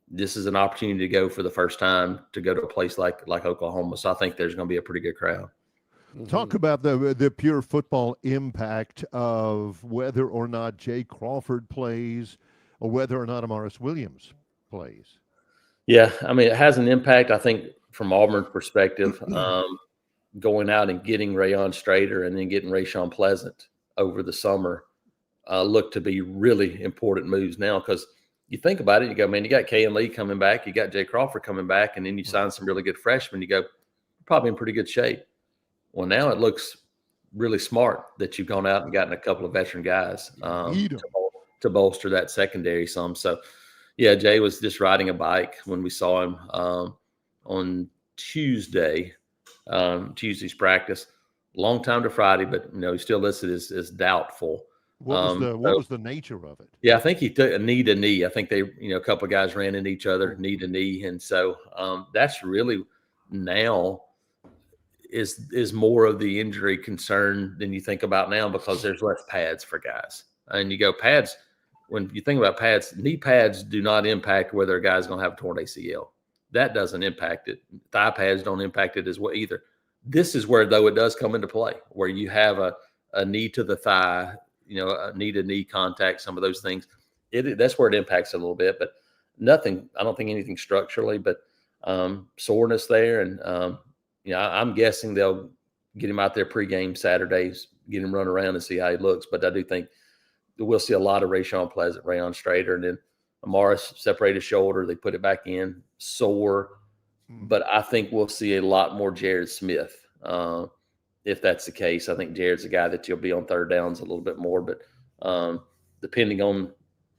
this is an opportunity to go for the first time to go to a place like Oklahoma. So I think there's going to be a pretty good crowd. Talk about the pure football impact of whether or not Jay Crawford plays or whether or not Amaris Williams plays. Yeah, I mean, it has an impact, I think, from Auburn's perspective, going out and getting Rayon Strader and then getting Rashawn Pleasant over the summer look to be really important moves now because you think about it, you go, man, you got Kayan Lee coming back, you got Jay Crawford coming back, and then you sign some really good freshmen. You go, probably in pretty good shape. Well, now it looks really smart that you've gone out and gotten a couple of veteran guys to bolster that secondary some. So, yeah, Jay was just riding a bike when we saw him on Tuesday's practice. Long time to Friday, but he's still listed as doubtful. What was the nature of it? Yeah, I think he took a knee to knee. I think they, a couple of guys ran into each other, knee to knee, and so that's really now is more of the injury concern than you think about now because there's less pads for guys. And you go pads. When you think about pads, knee pads do not impact whether a guy's going to have a torn ACL. That doesn't impact it. Thigh pads don't impact it as well either. This is where, though, it does come into play, where you have a knee to the thigh, a knee-to-knee contact, some of those things. That's where it impacts a little bit, but nothing. I don't think anything structurally, but soreness there. And, I'm guessing they'll get him out there pregame Saturdays, get him run around and see how he looks. But I do think we'll see a lot of Rashawn Pleasant, Rayon Strader, and then Amaris separated shoulder. They put it back in, sore. But I think we'll see a lot more Jared Smith if that's the case. I think Jared's a guy that you'll be on third downs a little bit more. But depending on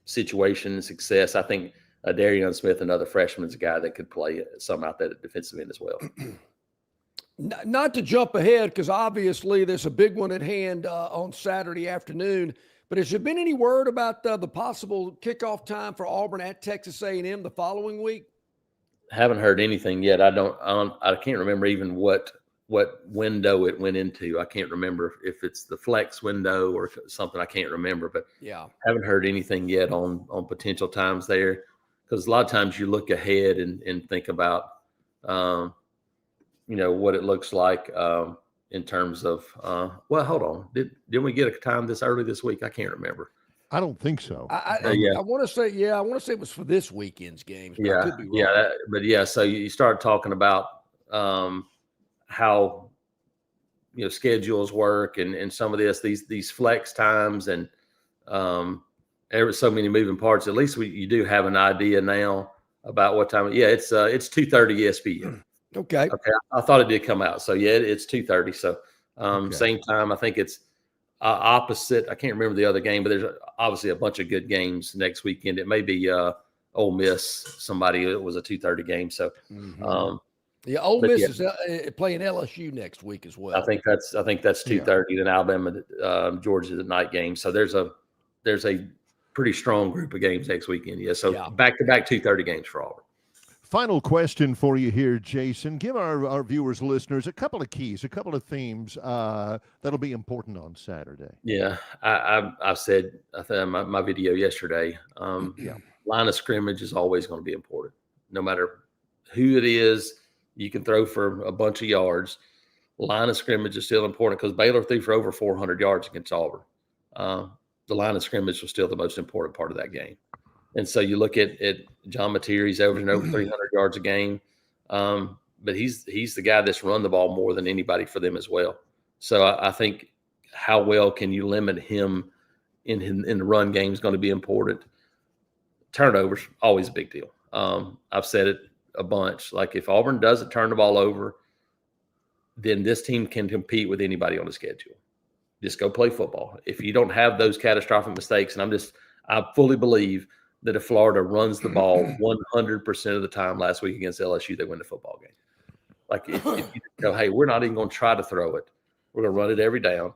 situation and success, I think Darian Smith, another freshman, is a guy that could play some out there at defensive end as well. Not to jump ahead, because obviously there's a big one at hand on Saturday afternoon. But has there been any word about the possible kickoff time for Auburn at Texas A&M the following week? Haven't heard anything yet. I can't remember even what what window it went into. I can't remember if it's the flex window or something. I can't remember, but haven't heard anything yet on potential times there. Because a lot of times you look ahead and think about, what it looks like in terms of, well, hold on. Didn't we get a time this early this week? I can't remember. I don't think so. I want to say, I want to say it was for this weekend's games. But I could be wrong. So you start talking about how schedules work and some of these flex times and there was so many moving parts. At least you do have an idea now about what time. Yeah, it's 2:30 ESPN. Okay. I thought it did come out. So it's 2:30. So same time. I think it's opposite. I can't remember the other game, but there's obviously a bunch of good games next weekend. It may be Ole Miss. Somebody. It was a 2:30 game. So. Ole Miss is playing LSU next week as well. I think that's 2:30. Then Alabama, Georgia's a night game. So there's a pretty strong group of games next weekend. So back-to-back 2:30 games for Auburn. Final question for you here, Jason. Give our viewers, listeners, a couple of keys, a couple of themes that'll be important on Saturday. Yeah, I've said my video yesterday. Line of scrimmage is always going to be important, no matter who it is. You can throw for a bunch of yards. Line of scrimmage is still important because Baylor threw for over 400 yards against Auburn. The line of scrimmage was still the most important part of that game. And so you look at John Mateer, he's averaging over 300 yards a game. But he's the guy that's run the ball more than anybody for them as well. So I think how well can you limit him in the run game is going to be important. Turnovers, always a big deal. I've said it a bunch. Like if Auburn doesn't turn the ball over, then this team can compete with anybody on the schedule. Just go play football. If you don't have those catastrophic mistakes, and I fully believe that if Florida runs the ball 100% of the time last week against LSU, they win the football game. Like if you go, hey, we're not even going to try to throw it. We're going to run it every down.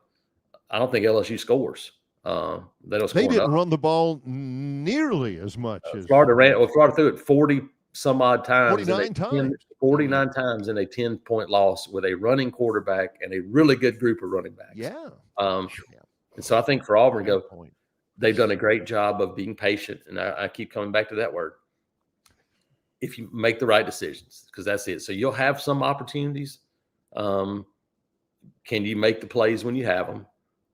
I don't think LSU scores. They didn't run the ball nearly as much as Florida threw it 40 some odd times. 49 times in a 10-point loss with a running quarterback and a really good group of running backs. Yeah. And so I think for Auburn, they've done a great job of being patient. And I keep coming back to that word. If you make the right decisions, because that's it. So you'll have some opportunities. Can you make the plays when you have them?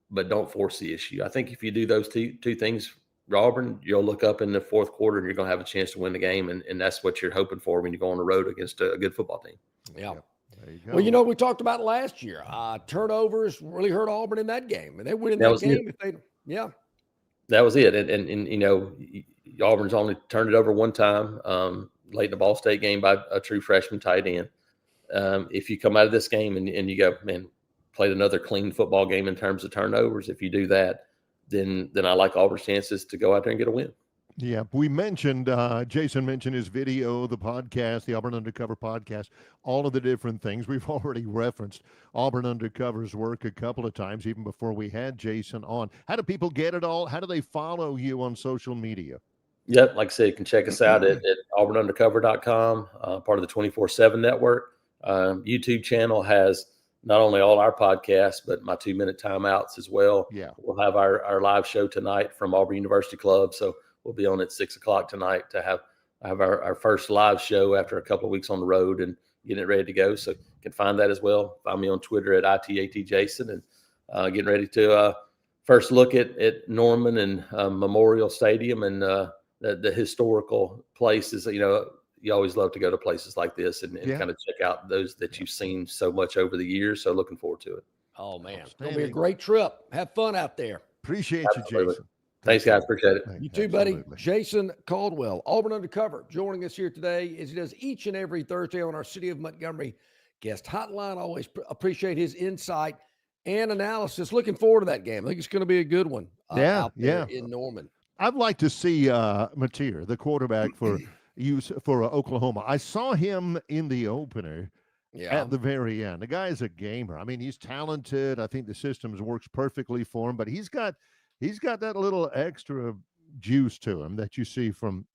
But don't force the issue. I think if you do those two things, Auburn, you'll look up in the fourth quarter and you're going to have a chance to win the game. And that's what you're hoping for when you go on the road against a good football team. Yeah. There you go. Well, we talked about last year. Turnovers really hurt Auburn in that game. And they win in that game if they That was it. And Auburn's only turned it over one time late in the Ball State game by a true freshman tight end. If you come out of this game and you go, man, played another clean football game in terms of turnovers, if you do that, then I like Auburn's chances to go out there and get a win. Yeah, we mentioned, Jason mentioned his video, the podcast, the Auburn Undercover podcast, all of the different things. We've already referenced Auburn Undercover's work a couple of times, even before we had Jason on. How do people get it all? How do they follow you on social media? Yep, like I said, you can check us out at auburnundercover.com, part of the 24/7 network. YouTube channel has not only all our podcasts, but my 2-minute timeouts as well. Yeah. We'll have our live show tonight from Auburn University Club. So we'll be on at 6:00 tonight to have our first live show after a couple of weeks on the road and getting it ready to go. So you can find that as well. Find me on Twitter at ITATJason and getting ready to first look at Norman and Memorial Stadium and the historical places. You always love to go to places like this and kind of check out those that you've seen so much over the years. So looking forward to it. Oh, man. It's going to be a great trip. Have fun out there. Appreciate you, Jason. Thanks, guys. Appreciate it. You too, buddy. Jason Caldwell, Auburn Undercover, joining us here today as he does each and every Thursday on our City of Montgomery guest hotline. Always appreciate his insight and analysis. Looking forward to that game. I think it's going to be a good one out there in Norman. I'd like to see Mateer, the quarterback for Oklahoma. I saw him in the opener at the very end. The guy's a gamer. I mean, he's talented. I think the system works perfectly for him, but he's got that little extra juice to him that you see from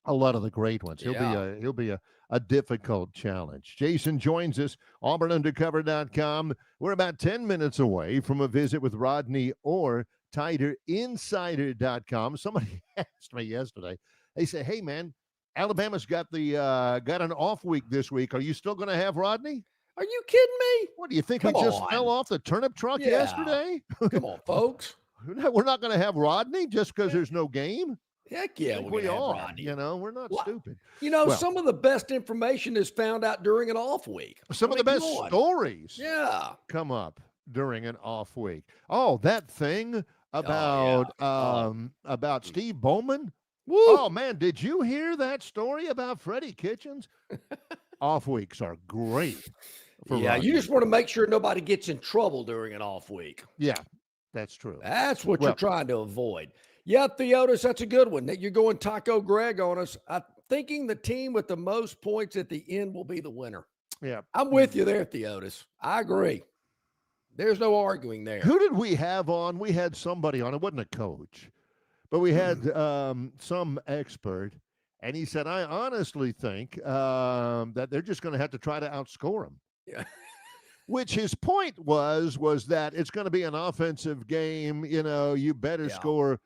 a lot of the great ones. He'll be a a difficult challenge. Jason joins us, auburnundercover.com. We're about 10 minutes away from a visit with Rodney Orr, TigerInsider.com. Somebody asked me yesterday, they said, hey, man, Alabama's got an off week this week. Are you still going to have Rodney? Are you kidding me? What do you think? We just fell off the turnip truck yesterday? Come on, folks. We're not going to have Rodney just because there's no game? Heck yeah, we are. Rodney. We're not stupid. Some of the best information is found out during an off week. Some of the best stories come up during an off week. Oh, that thing about Steve Bowman? Woo. Oh, man, did you hear that story about Freddie Kitchens? Off weeks are great. You just want to make sure nobody gets in trouble during an off week. Yeah, that's true. That's what you're trying to avoid. Yeah, Theodis, that's a good one. You're going Taco Greg on us. I'm thinking the team with the most points at the end will be the winner. Yeah. I'm with you there, Theodis. I agree. There's no arguing there. Who did we have on? We had somebody on. It wasn't a coach. But we had some expert, and he said, I honestly think that they're just going to have to try to outscore them. Yeah. Which his point was that it's going to be an offensive game. You better score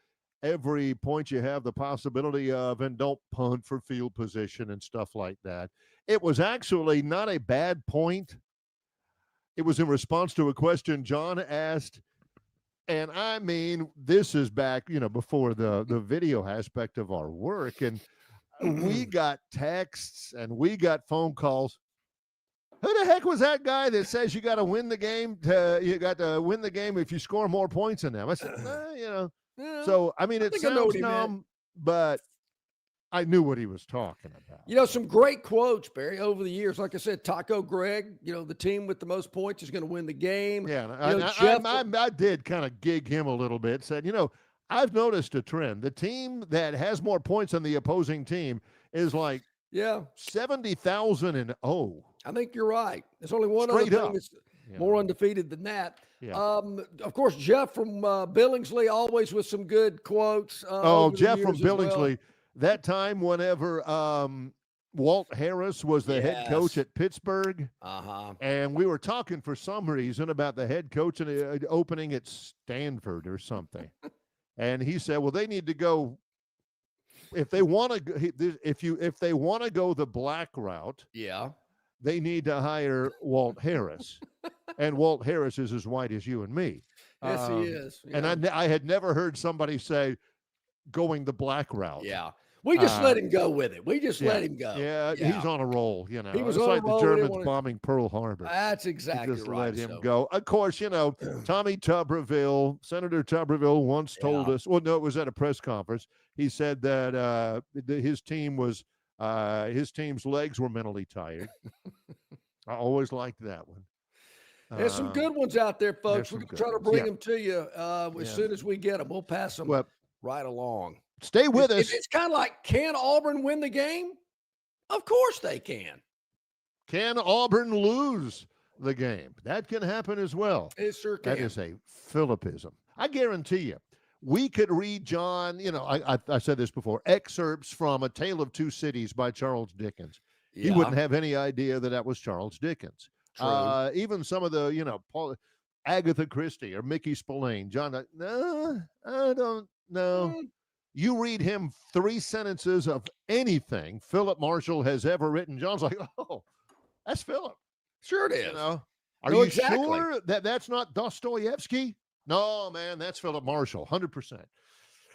every point you have the possibility of, and don't punt for field position and stuff like that. It was actually not a bad point. It was in response to a question John asked. And I mean, this is back, before the video aspect of our work. And we got texts and we got phone calls. Who the heck was that guy that says you got to win the game? You got to win the game if you score more points than them. I said, So, I mean, it sounds dumb, but I knew what he was talking about. Some great quotes, Barry, over the years. Like I said, Taco Greg, the team with the most points is going to win the game. Yeah, I did kind of gig him a little bit, said, I've noticed a trend. The team that has more points than the opposing team is like 70,000-0. I think you're right. There's only one other thing that's more undefeated than that. Yeah. Of course, Jeff from Billingsley, always with some good quotes. Jeff from Billingsley. That time whenever Walt Harris was the head coach at Pittsburgh, and we were talking for some reason about the head coach and opening at Stanford or something. And he said, well, they need to go if they want to if they want to go the black route. Yeah. They need to hire Walt Harris. And Walt Harris is as white as you and me. Yes, he is. Yeah. And I had never heard somebody say going the black route. Yeah. We just let him go with it. We just let him go. Yeah, he's on a roll, He was it's on like a roll. the Germans bombing Pearl Harbor. That's exactly just right. Let him go. Of course, Tommy Tuberville, Senator Tuberville once told us, well, no, it was at a press conference. He said that his team's legs were mentally tired. I always liked that one. There's some good ones out there, folks. We're going to try to bring them to you as soon as we get them. We'll pass them right along. Stay with us. It's kind of like, can Auburn win the game? Of course they can. Can Auburn lose the game? That can happen as well. It sure can. That is a Philippism. I guarantee you, we could read, John, I said this before, excerpts from A Tale of Two Cities by Charles Dickens. Yeah. He wouldn't have any idea that was Charles Dickens. Even some of the, Agatha Christie or Mickey Spillane. John, no, I don't know. You read him 3 sentences of anything Philip Marshall has ever written. John's like, oh, that's Philip. Sure it is. Are you sure that that's not Dostoevsky? No, man, that's Philip Marshall, 100%.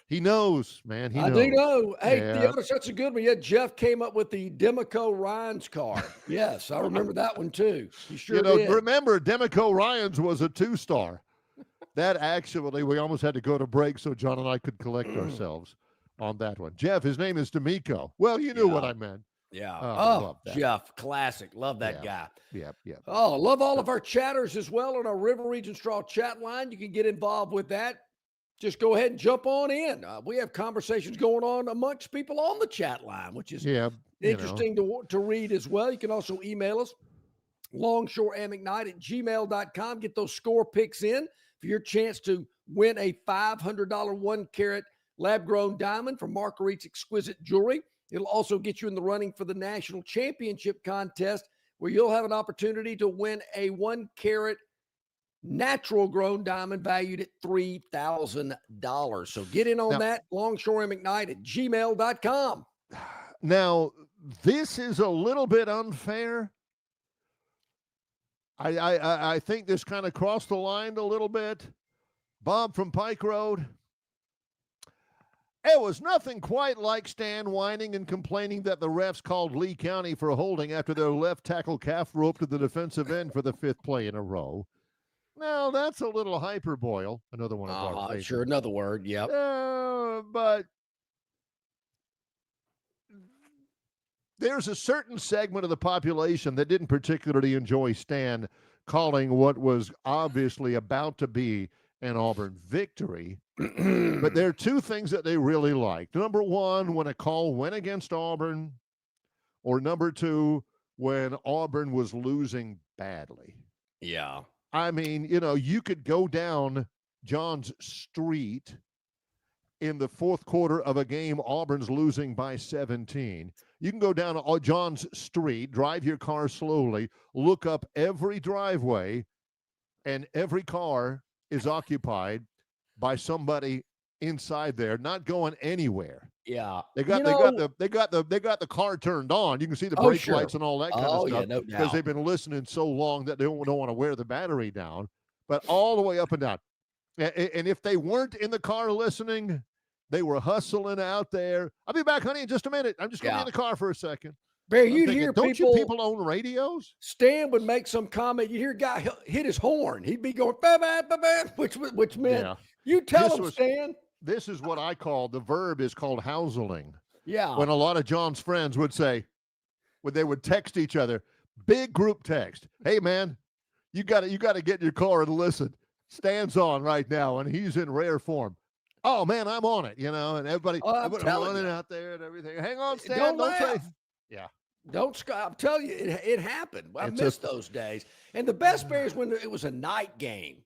He knows, man. He knows. I do know. Hey, that's a good one. Yeah, Jeff came up with the Demico Ryans card. Yes, I remember that one too. He sure did. Remember, Demico Ryans was a 2-star. That actually, we almost had to go to break so John and I could collect ourselves on that one. Jeff, his name is D'Amico. Well, you knew what I meant. Yeah. Jeff, classic. Love that guy. Yep. Oh, love all of our chatters as well on our River Region Straw chat line. You can get involved with that. Just go ahead and jump on in. We have conversations going on amongst people on the chat line, which is interesting to read as well. You can also email us, longshoreandmcknight@gmail.com. Get those score picks in for your chance to win a $500 1-carat lab-grown diamond from Marguerite's Exquisite Jewelry. It'll also get you in the running for the national championship contest, where you'll have an opportunity to win a 1-carat natural grown diamond valued at $3,000. So get in on that. Longshore McKnight at gmail.com. Now, this is a little bit unfair. I think this kind of crossed the line a little bit. Bob from Pike Road. It was nothing quite like Stan whining and complaining that the refs called Lee County for holding after their left tackle calf rope to the defensive end for the 5th play in a row. Now, that's a little hyperbole. Another one of our favorites. Sure, another word, yep. But there's a certain segment of the population that didn't particularly enjoy Stan calling what was obviously about to be an Auburn victory. But there are two things that they really liked. Number one, when a call went against Auburn, or number two, when Auburn was losing badly. Yeah. I mean, you could go down John's street in the 4th quarter of a game Auburn's losing by 17. You can go down John's street, drive your car slowly, look up every driveway, and every car is occupied by somebody inside there, not going anywhere. Yeah. They got the car turned on. You can see the brake lights and all that kind of stuff, because they've been listening so long that they don't want to wear the battery down. But all the way up and down. And if they weren't in the car listening, they were hustling out there. I'll be back, honey, in just a minute. I'm just going to be in the car for a second. Barry, you'd hear don't you people own radios? Stan would make some comment. You hear a guy hit his horn. He'd be going, bah, bah, bah, bah, which meant, you tell him, Stan. This is what I call, the verb is called houseling. Yeah. When a lot of John's friends would say, when they would text each other, big group text, hey, man, you got to get in your car and listen. Stan's on right now, and he's in rare form. Oh, man, I'm on it, and everybody running out there and everything. Hang on, Stan. Don't say. Yeah. I'm telling you, it happened. I missed those days. And the best Bear is when it was a night game.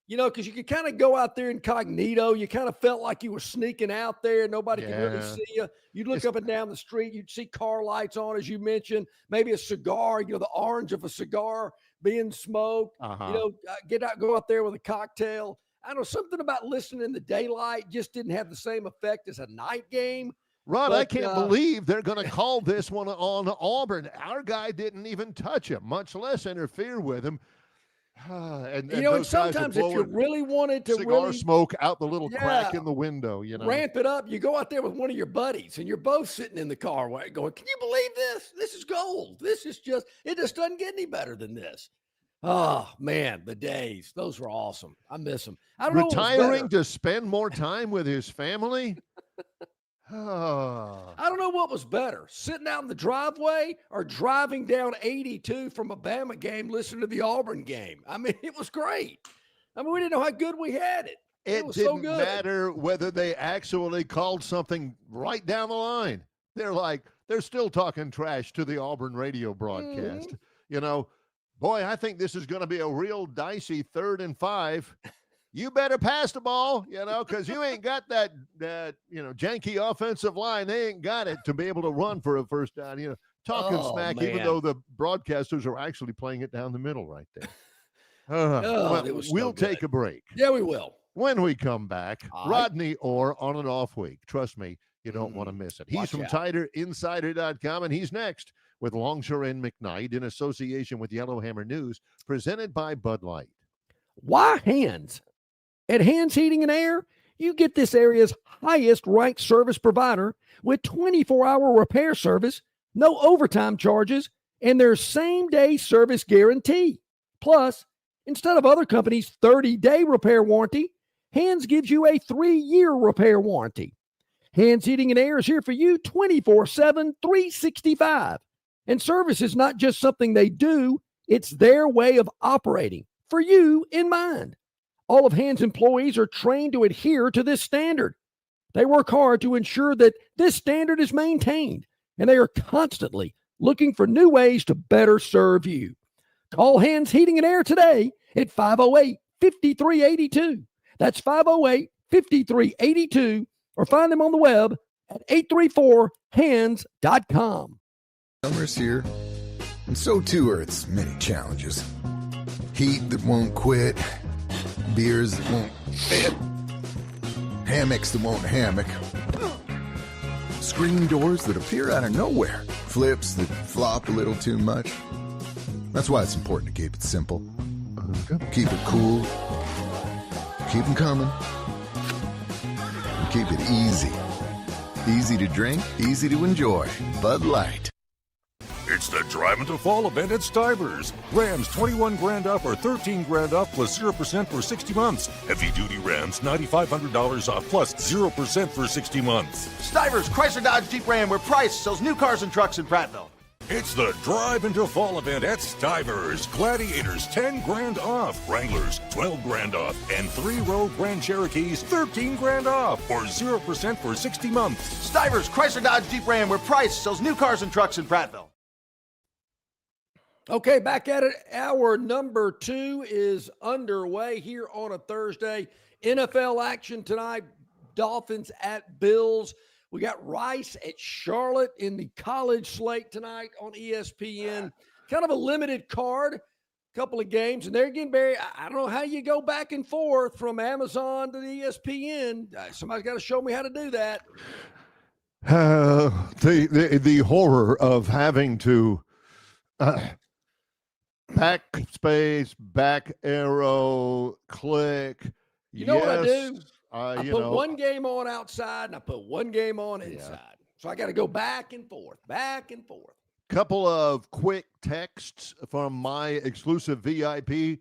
Because you could kind of go out there incognito. You kind of felt like you were sneaking out there. Nobody could really see you. You'd look up and down the street. You'd see car lights on, as you mentioned. Maybe a cigar, the orange of a cigar being smoked. Go out there with a cocktail. I don't know, something about listening in the daylight just didn't have the same effect as a night game. Rod, I can't believe they're going to call this one on Auburn. Our guy didn't even touch him, much less interfere with him. And sometimes if you really wanted to cigar smoke out the little crack in the window, ramp it up, you go out there with one of your buddies and you're both sitting in the car going, can you believe this? This is gold. It just doesn't get any better than this. Oh man, the days, those were awesome. I miss them. Retiring to spend more time with his family. I don't know what was better, sitting out in the driveway or driving down 82 from a Bama game, listening to the Auburn game. I mean, it was great. I mean, we didn't know how good we had it. It was didn't so good. matter whether they actually called something right down the line. They're still talking trash to the Auburn radio broadcast. Boy, I think this is going to be a real dicey 3rd and 5. You better pass the ball, because you ain't got that janky offensive line. They ain't got it to be able to run for a first down, talking smack, man. Even though the broadcasters are actually playing it down the middle right there. We'll take a break. Yeah, we will. When we come back, Rodney Orr on an off week. Trust me, you don't want to miss it. He's from TiderInsider.com, and he's next with Longshore and McKnight in association with Yellowhammer News, presented by Bud Light. Why Hands? At Hands Heating and Air, you get this area's highest ranked service provider with 24-hour repair service, no overtime charges, and their same-day service guarantee. Plus, instead of other companies' 30-day repair warranty, Hands gives you a 3-year repair warranty. Hands Heating and Air is here for you 24/7, 365. And service is not just something they do, it's their way of operating, for you in mind. All of Hands employees are trained to adhere to this standard. They work hard to ensure that this standard is maintained, and they are constantly looking for new ways to better serve you. Call Hands Heating and Air today at 508-5382. That's 508-5382, or find them on the web at 834hands.com. Summer's here, and so too are its many challenges. Heat that won't quit, beers that won't fit, hammocks that won't hammock, screen doors that appear out of nowhere, flips that flop a little too much. That's why it's important to keep it simple. Keep it cool, keep them coming, and keep it easy. Easy to drink, easy to enjoy. Bud Light. It's the Drive into Fall event at Stivers. Rams 21 grand off or 13 grand off plus 0% for 60 months. Heavy duty Rams $9,500 off plus 0% for 60 months. Stivers, Chrysler Dodge Jeep Ram, where Price sells new cars and trucks in Prattville. It's the Drive into Fall event at Stivers. Gladiators 10 grand off. Wranglers 12 grand off. And 3-row Grand Cherokees 13 grand off or 0% for 60 months. Stivers, Chrysler Dodge Jeep Ram, where Price sells new cars and trucks in Prattville. Okay, back at it. Hour number 2 is underway here on a Thursday. NFL action tonight. Dolphins at Bills. We got Rice at Charlotte in the college slate tonight on ESPN. Kind of a limited card, couple of games. And there again, Barry, I don't know how you go back and forth from Amazon to the ESPN. Somebody's got to show me how to do that. The horror of having to backspace, back arrow, click. You know what I do? I put one game on outside and I put one game on inside. Yeah. So I got to go back and forth. Couple of quick texts from my exclusive VIP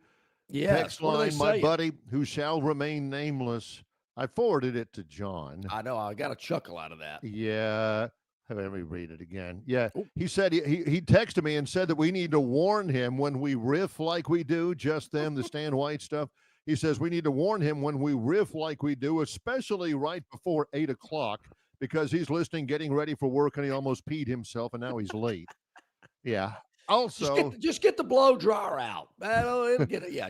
text line, my buddy who shall remain nameless. I forwarded it to John. I know. I got a chuckle out of that. Yeah. Let me read it again. Yeah. Ooh. He said he texted me and said that we need to warn him when we riff like we do, just them, the Stan White stuff. He says we need to warn him when we riff like we do, especially right before 8 o'clock, because he's listening, getting ready for work, and he almost peed himself, and now he's late. Yeah. Also, just get the blow dryer out.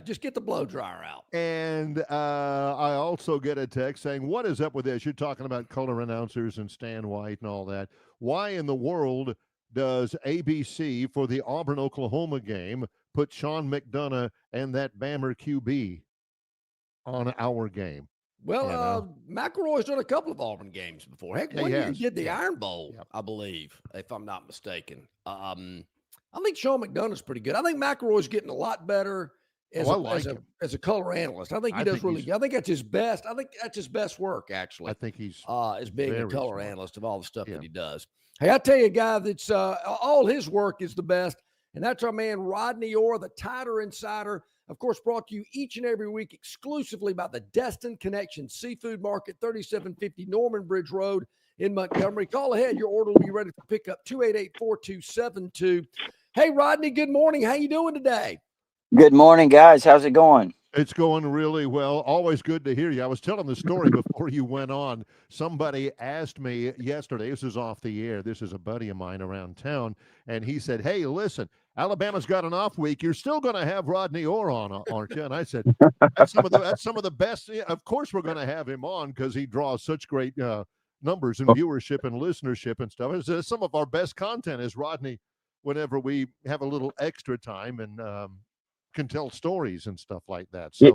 Just get the blow dryer out. And I also get a text saying, "What is up with this? You're talking about color announcers and Stan White and all that. Why in the world does ABC for the Auburn-Oklahoma game put Sean McDonough and that Bammer QB on our game?" Well, McElroy's done a couple of Auburn games before. Heck, one year he did the Iron Bowl, I believe, if I'm not mistaken. I think Sean McDonough's pretty good. I think McElroy's getting a lot better as a color analyst. I think he does really good. I think that's his best. I think that's his best work, actually. I think he's as being a color analyst of all the stuff that he does. Hey, I tell you a guy that's all his work is the best, and that's our man Rodney Orr, the Tighter Insider. Of course, brought to you each and every week exclusively by the Destin Connection Seafood Market, 3750 Norman Bridge Road in Montgomery. Call ahead. Your order will be ready for pickup, 288-4272. Hey, Rodney, good morning. How you doing today? Good morning, guys. How's it going? It's going really well. Always good to hear you. I was telling the story before you went on. Somebody asked me yesterday, this is off the air, this is a buddy of mine around town, and he said, "Hey, listen, Alabama's got an off week. You're still going to have Rodney Orr on, aren't you?" And I said, that's some of the best. Of course we're going to have him on because he draws such great numbers and viewership and listenership and stuff. It's, some of our best content is Rodney whenever we have a little extra time and can tell stories and stuff like that. So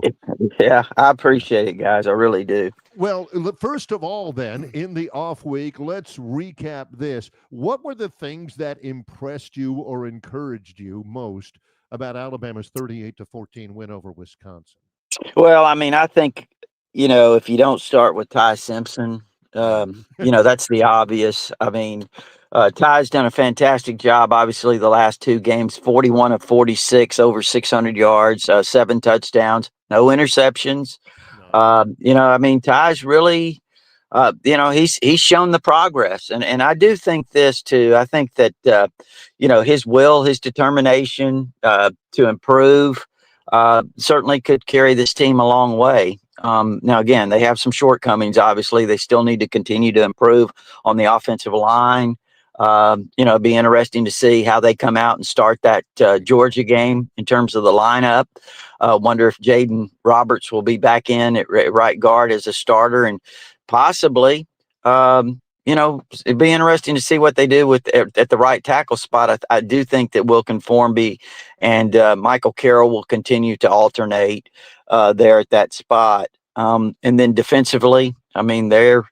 yeah, I appreciate it, guys. I really do. Well, first of all, then, in the off week, let's recap this. What were the things that impressed you or encouraged you most about Alabama's 38-14 win over Wisconsin? Well, I mean, I think, if you don't start with Ty Simpson, that's the obvious. I mean, Ty's done a fantastic job. Obviously, the last two games, 41 of 46, over 600 yards, 7 touchdowns, no interceptions. Ty's really, he's shown the progress. And I do think this, too. I think that, his will, his determination to improve certainly could carry this team a long way. Now, again, they have some shortcomings. Obviously, they still need to continue to improve on the offensive line. Be interesting to see how they come out and start that Georgia game in terms of the lineup. Wonder if Jaden Roberts will be back in at right guard as a starter, and possibly, it'd be interesting to see what they do at the right tackle spot. I do think that Wilkin Formby and Michael Carroll will continue to alternate there at that spot. And then defensively, I mean, they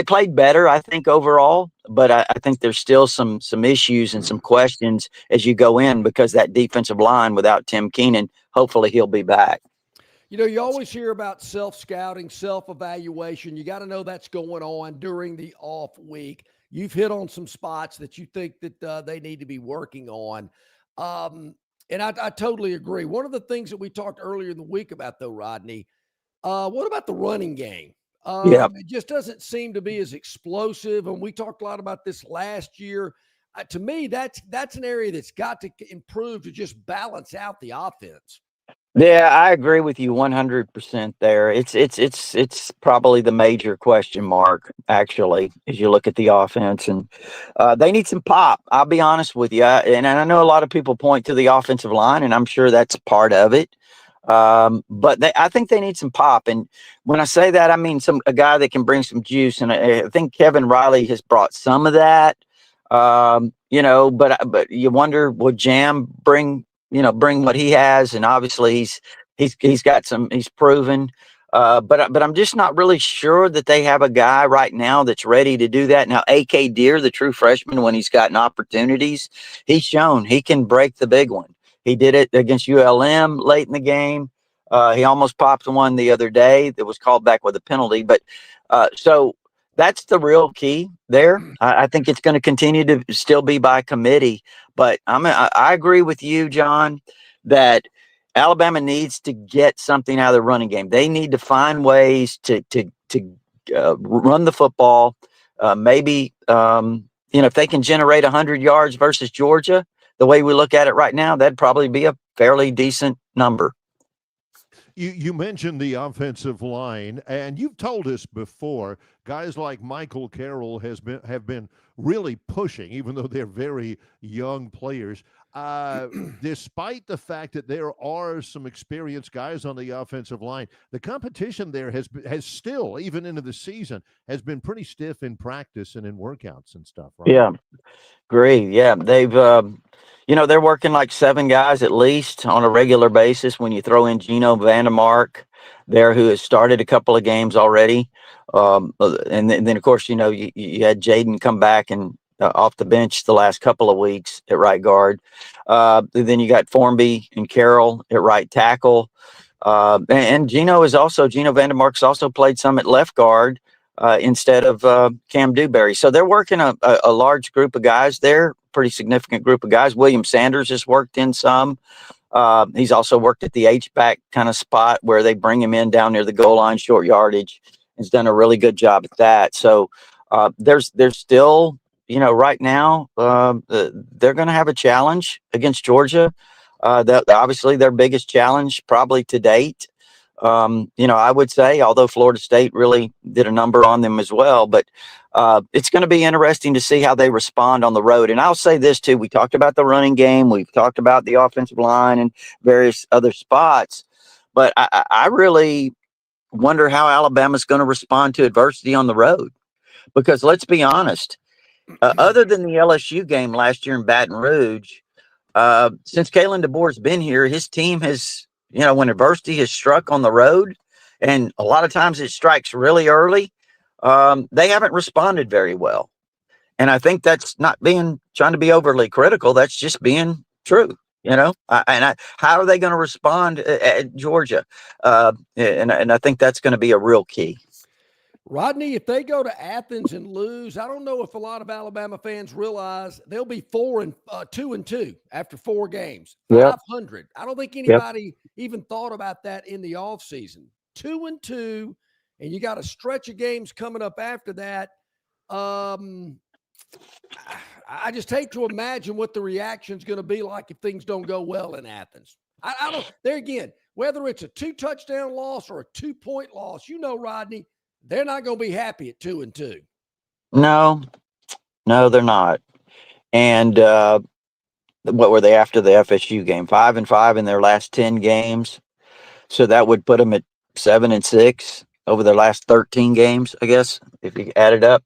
played better, I think, overall, but I think there's still some issues and some questions as you go in because that defensive line without Tim Keenan, hopefully he'll be back. You always hear about self-scouting, self-evaluation. You got to know that's going on during the off week. You've hit on some spots that you think that they need to be working on. And I totally agree. One of the things that we talked earlier in the week about, though, Rodney, what about the running game? It just doesn't seem to be as explosive. And we talked a lot about this last year. To me, that's an area that's got to improve to just balance out the offense. Yeah, I agree with you 100% there. It's probably the major question mark, actually, as you look at the offense. And they need some pop. I'll be honest with you. And I know a lot of people point to the offensive line, and I'm sure that's part of it. But I think they need some pop. And when I say that, I mean a guy that can bring some juice. And I think Kevin Riley has brought some of that, but you wonder, will Jam bring what he has? And obviously he's got he's proven, but I'm just not really sure that they have a guy right now that's ready to do that. Now, AK Deer, the true freshman, when he's gotten opportunities, he's shown he can break the big one. He did it against ULM late in the game. He almost popped one the other day that was called back with a penalty. But so that's the real key there. I think it's going to continue to still be by committee. But I agree with you, John, that Alabama needs to get something out of the running game. They need to find ways to run the football. Maybe if they can generate 100 yards versus Georgia, the way we look at it right now, that'd probably be a fairly decent number. You mentioned the offensive line, and you've told us before, guys like Michael Carroll have been really pushing, even though they're very young players. Despite the fact that there are some experienced guys on the offensive line, the competition there has still, even into the season, has been pretty stiff in practice and in workouts and stuff. Right? Yeah, agree. Yeah, they've they're working like 7 guys at least on a regular basis. When you throw in Gino Vandermark there, who has started a couple of games already, and then of course you had Jaden come back and off the bench the last couple of weeks at right guard. Then you got Formby and Carroll at right tackle, and Gino Vandermark's also played some at left guard instead of Cam Dewberry. So they're working a large group of guys there. Pretty significant group of guys. William Sanders has worked in some. He's also worked at the H-back kind of spot where they bring him in down near the goal line, short yardage. He's done a really good job at that. So there's still, right now, they're going to have a challenge against Georgia. Obviously their biggest challenge probably to date. I would say, although Florida State really did a number on them as well, but it's going to be interesting to see how they respond on the road. And I'll say this too. We talked about the running game. We've talked about the offensive line and various other spots, but I really wonder how Alabama's going to respond to adversity on the road, because let's be honest, other than the LSU game last year in Baton Rouge, since Kalen DeBoer's been here, his team has, when adversity has struck on the road, and a lot of times it strikes really early, they haven't responded very well. And I think that's not trying to be overly critical. That's just being true, how are they going to respond at Georgia? And I think that's going to be a real key. Rodney, if they go to Athens and lose, I don't know if a lot of Alabama fans realize they'll be 2-2 after 4 games, 500. I don't think anybody even thought about that in the offseason. 2-2, and you got a stretch of games coming up after that. I just hate to imagine what the reaction is going to be like if things don't go well in Athens. I don't. There again, whether it's a 2-touchdown loss or a 2-point loss, Rodney, they're not going to be happy at 2-2. No, they're not. And what were they after the FSU game? 5-5 in their last 10 games. So that would put them at 7-6 over their last 13 games, I guess, if you add it up.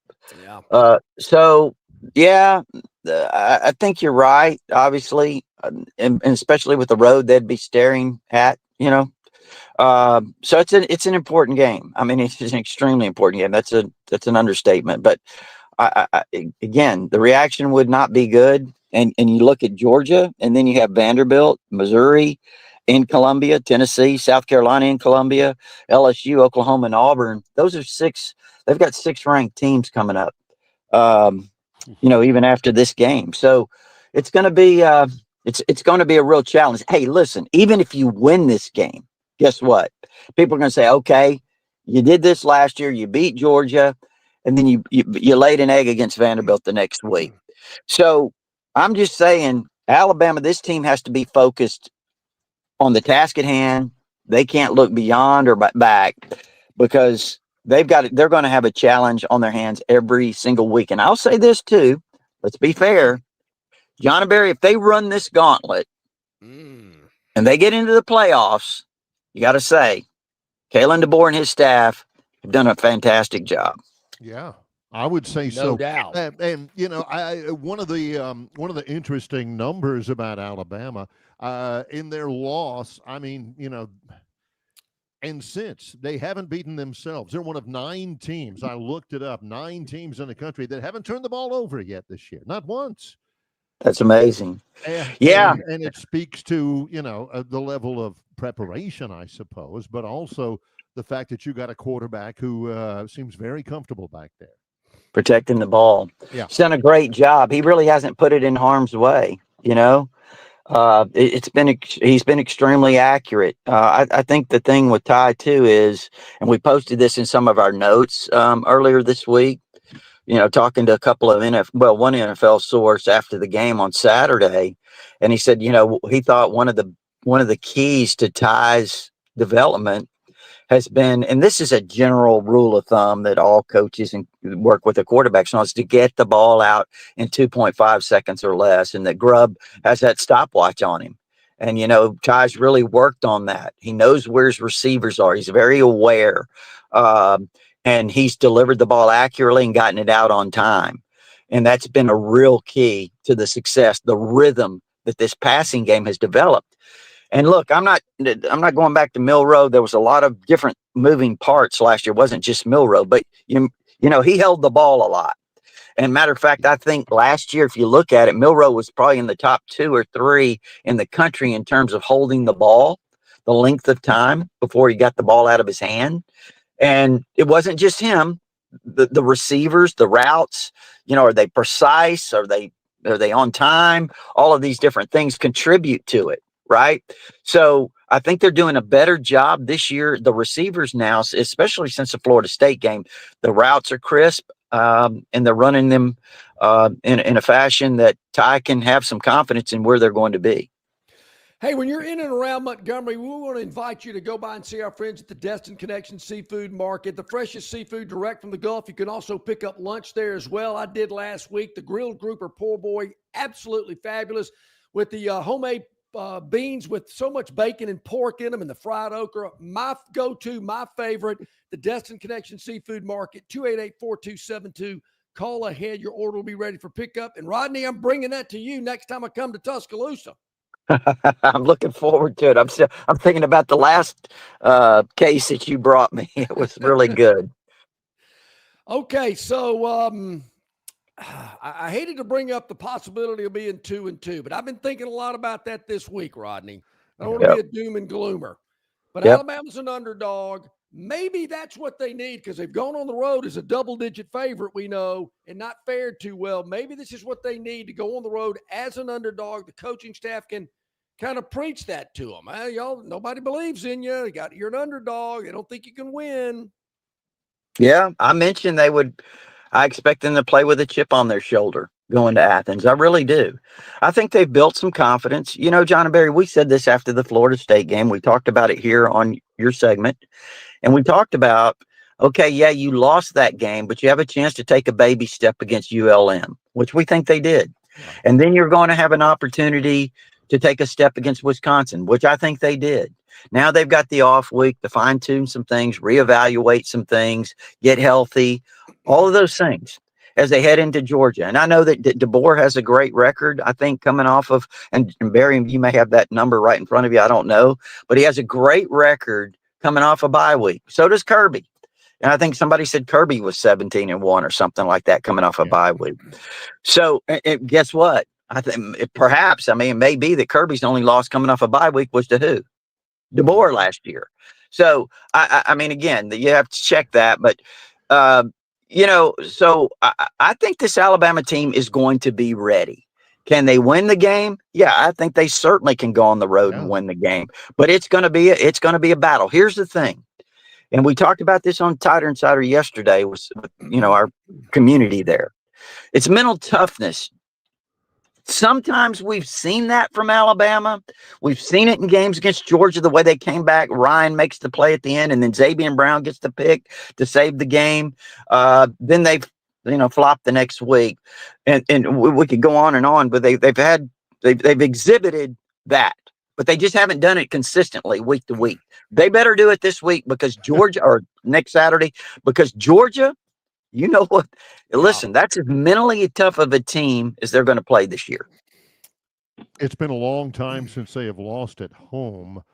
So yeah, I think you're right. Obviously, and especially with the road they'd be staring at. So it's an important game. I mean, it's an extremely important game. That's an understatement. But again, the reaction would not be good. And you look at Georgia, and then you have Vanderbilt, Missouri, in Columbia, Tennessee, South Carolina in Columbia, LSU, Oklahoma, and Auburn. Those are six. They've got 6 ranked teams coming up. Even after this game, so it's going to be it's going to be a real challenge. Hey, listen, even if you win this game, guess what? People are going to say, okay, you did this last year, you beat Georgia, and then you laid an egg against Vanderbilt the next week. So I'm just saying, Alabama, this team has to be focused on the task at hand. They can't look beyond or back, because they're going to have a challenge on their hands every single week. And I'll say this too, let's be fair, John and Barry, if they run this gauntlet and they get into the playoffs, you got to say, Kalen DeBoer and his staff have done a fantastic job. Yeah, I would say so. No doubt. And one of the interesting numbers about Alabama in their loss, I mean, and since they haven't beaten themselves, they're one of 9 teams. I looked it up, 9 teams in the country that haven't turned the ball over yet this year, not once. That's amazing. And it speaks to the level of preparation, I suppose, but also the fact that you got a quarterback who seems very comfortable back there, protecting the ball. Yeah, he's done a great job. He really hasn't put it in harm's way. He's been extremely accurate. I think the thing with Ty too is, and we posted this in some of our notes earlier this week, talking to a couple of one NFL source after the game on Saturday, and he said, he thought one of the keys to Ty's development has been, and this is a general rule of thumb that all coaches and work with the quarterbacks on, is to get the ball out in 2.5 seconds or less. And that Grubb has that stopwatch on him. And, Ty's really worked on that. He knows where his receivers are. He's very aware. And he's delivered the ball accurately and gotten it out on time. And that's been a real key to the success, the rhythm that this passing game has developed. And look, I'm not going back to Milroe. There was a lot of different moving parts last year. It wasn't just Milroe, but he held the ball a lot. And matter of fact, I think last year, if you look at it, Milroe was probably in the top 2 or 3 in the country in terms of holding the ball, the length of time before he got the ball out of his hand. And it wasn't just him. The receivers, the routes, are they precise? Are they on time? All of these different things contribute to it. Right. So I think they're doing a better job this year. The receivers now, especially since the Florida State game, the routes are crisp and they're running them in a fashion that Ty can have some confidence in where they're going to be. Hey, when you're in and around Montgomery, we want to invite you to go by and see our friends at the Destin Connection Seafood Market, the freshest seafood direct from the Gulf. You can also pick up lunch there as well. I did last week. The grilled grouper poor boy, absolutely fabulous, with the homemade beans with so much bacon and pork in them, and the fried okra. My go-to, my favorite, the Destin Connection Seafood Market, 288-4272. Call ahead. Your order will be ready for pickup. And Rodney, I'm bringing that to you next time I come to Tuscaloosa. I'm looking forward to it. I'm thinking about the last case that you brought me. It was really good. Okay, so I hated to bring up the possibility of being 2-2, but I've been thinking a lot about that this week, Rodney. I don't want to be a doom and gloomer, but Alabama's an underdog. Maybe that's what they need, because they've gone on the road as a double-digit favorite, we know, and not fared too well. Maybe this is what they need to go on the road as an underdog. The coaching staff can kind of preach that to them. Y'all, nobody believes in you. You're an underdog. They don't think you can win. Yeah, I mentioned I expect them to play with a chip on their shoulder going to Athens. I really do. I think they've built some confidence. John and Barry, we said this after the Florida State game. We talked about it here on your segment. And we talked about, okay, yeah, you lost that game, but you have a chance to take a baby step against ULM, which we think they did. And then you're going to have an opportunity to take a step against Wisconsin, which I think they did. Now they've got the off week to fine tune some things, reevaluate some things, get healthy, all of those things. as they head into Georgia. And I know that DeBoer has a great record, I think, coming off of, and Barry, you may have that number right in front of you. I don't know, but he has a great record coming off a bye week. So does Kirby. And I think somebody said Kirby was 17-1 or something like that coming off a bye week. So guess what? I think perhaps, I mean, it may be that Kirby's only loss coming off a bye week was to who? DeBoer last year. So, I mean, again, you have to check that. But, so I think this Alabama team is going to be ready. Can they win the game? Yeah, I think they certainly can go on the road and win the game. But it's going to be a battle. Here's the thing. And we talked about this on Tighter Insider yesterday with our community there. It's mental toughness. Sometimes we've seen that from Alabama. We've seen it in games against Georgia, the way they came back. Ryan makes the play at the end, and then Xavier Brown gets the pick to save the game. Then they've flopped the next week. And we could go on, but they've exhibited that. But they just haven't done it consistently week to week. They better do it this week because Georgia, or next Saturday, because Georgia, you know what? Listen, that's as mentally tough of a team as they're going to play this year. It's been a long time since they have lost at home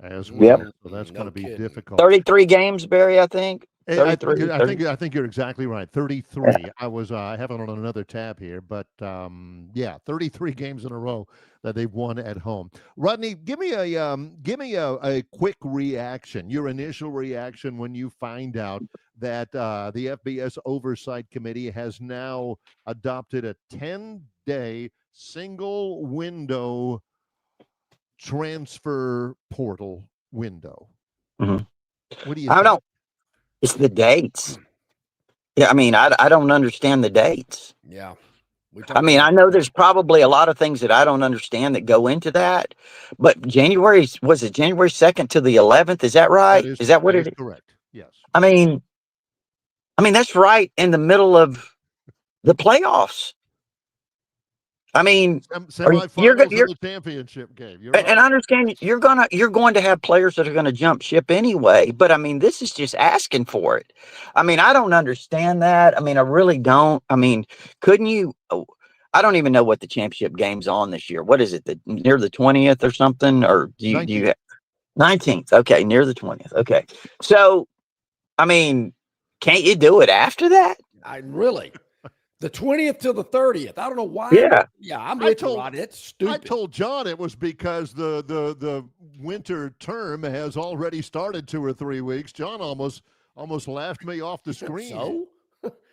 as well. Yep. So that's going to be difficult. 33 games, Barry, I think. I think you're exactly right. 33. Yeah. I have it on another tab here, but 33 games in a row that they've won at home. Rodney, give me a quick reaction. Your initial reaction when you find out that the FBS Oversight Committee has now adopted a 10-day single window transfer portal window. Mm-hmm. What do you? I don't know. It's the dates. Yeah, I mean, I don't understand the dates. Yeah. I mean, I know there's probably a lot of things that I don't understand that go into that, but January 2nd to the 11th? Is that right? Is that what it is? Correct. Yes. I mean, that's right in the middle of the playoffs. I mean, semifinals of the championship game. Right. And I understand you're going to have players that are going to jump ship anyway. But I mean, this is just asking for it. I mean, I don't understand that. I mean, I really don't. I mean, couldn't you? I don't even know what the championship game's on this year. What is it? Near the 20th or something? Or do you 19th? Okay, near the 20th. Okay, so I mean, can't you do it after that? The 20th to the 30th. I don't know why. Yeah. I'm with you, Rod. It's stupid. I told John it was because the winter term has already started 2 or 3 weeks. John almost laughed me off the screen. So?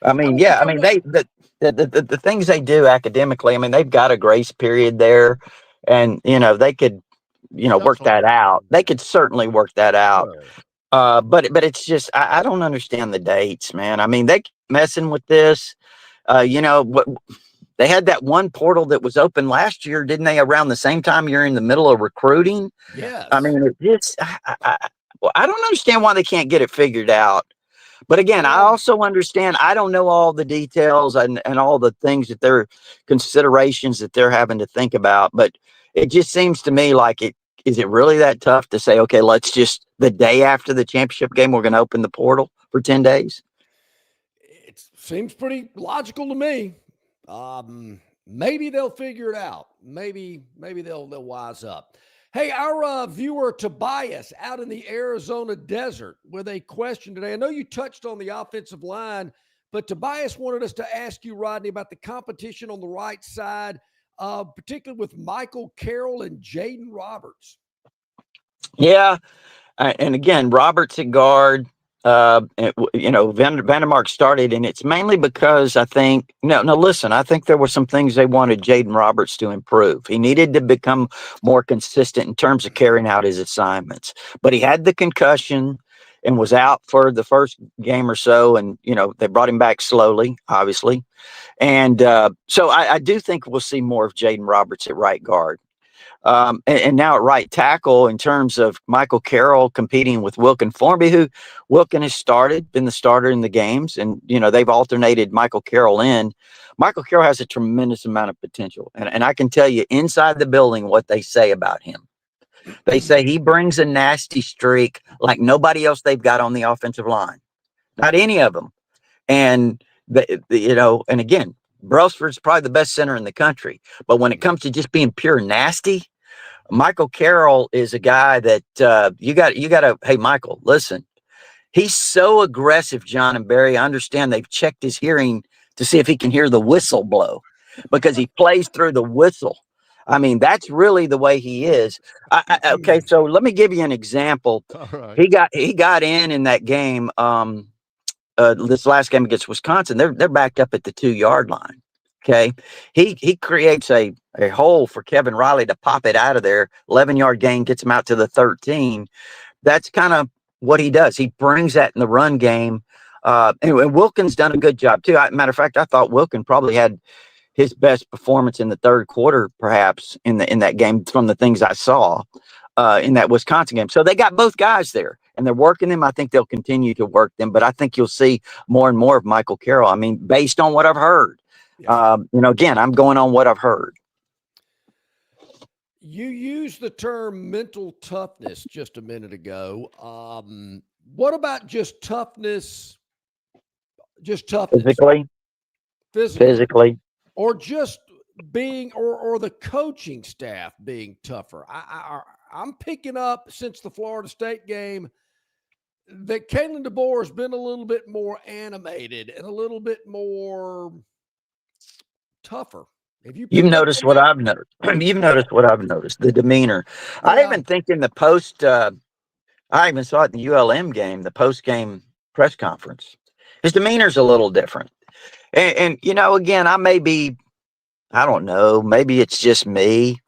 I mean, yeah. I mean, the things they do academically. I mean, they've got a grace period there, and they could work that out. They could certainly work that out. But it's just I don't understand the dates, man. I mean, they keep messing with this. They had that one portal that was open last year, didn't they? Around the same time you're in the middle of recruiting. Yes. I mean, I don't understand why they can't get it figured out. But again, I also understand. I don't know all the details and all the things that they're considerations that they're having to think about. But it just seems to me like is it really that tough to say, okay, let's just the day after the championship game, we're going to open the portal for 10 days. Seems pretty logical to me. Maybe they'll figure it out. Maybe they'll wise up. Hey, our viewer Tobias out in the Arizona desert with a question today. I know you touched on the offensive line, but Tobias wanted us to ask you, Rodney, about the competition on the right side, particularly with Michael Carroll and Jaden Roberts. Yeah, and again, Roberts at guard. Vandermark started, and it's mainly because I think I think there were some things they wanted Jaden Roberts to improve. He needed to become more consistent in terms of carrying out his assignments, but he had the concussion and was out for the first game or so. And, they brought him back slowly, obviously. And so I do think we'll see more of Jaden Roberts at right guard. And now at right tackle, in terms of Michael Carroll competing with Wilkin Formby, who Wilkin has been the starter in the games. And, they've alternated Michael Carroll in. Michael Carroll has a tremendous amount of potential. And I can tell you inside the building what they say about him. They say he brings a nasty streak like nobody else they've got on the offensive line. Not any of them. And And again, Brailsford's probably the best center in the country. But when it comes to just being pure nasty, Michael Carroll is a guy that you got to, hey, Michael, listen, he's so aggressive, John and Barry. I understand they've checked his hearing to see if he can hear the whistle blow because he plays through the whistle. I mean, that's really the way he is. Okay, so let me give you an example. All right. He got in that game. This last game against Wisconsin, they're backed up at the 2-yard line. Okay, he creates a hole for Kevin Riley to pop it out of there. 11-yard gain gets him out to the 13. That's kind of what he does. He brings that in the run game. And Wilkins done a good job too. Matter of fact, I thought Wilkins probably had his best performance in the third quarter, perhaps in that game from the things I saw in that Wisconsin game. So they got both guys there and they're working them. I think they'll continue to work them, but I think you'll see more and more of Michael Carroll. I mean, based on what I've heard, again, I'm going on what I've heard. You used the term mental toughness just a minute ago. What about just toughness? Just toughness. Physically. Or just being, or the coaching staff being tougher. I'm picking up since the Florida State game that Kalen DeBoer has been a little bit more animated and a little bit more tougher. You've noticed what I've noticed. You've noticed what I've noticed, the demeanor. Yeah. I even think in the post, I even saw it in the ULM game, the post-game press conference. His demeanor's a little different. And again, I don't know, maybe it's just me,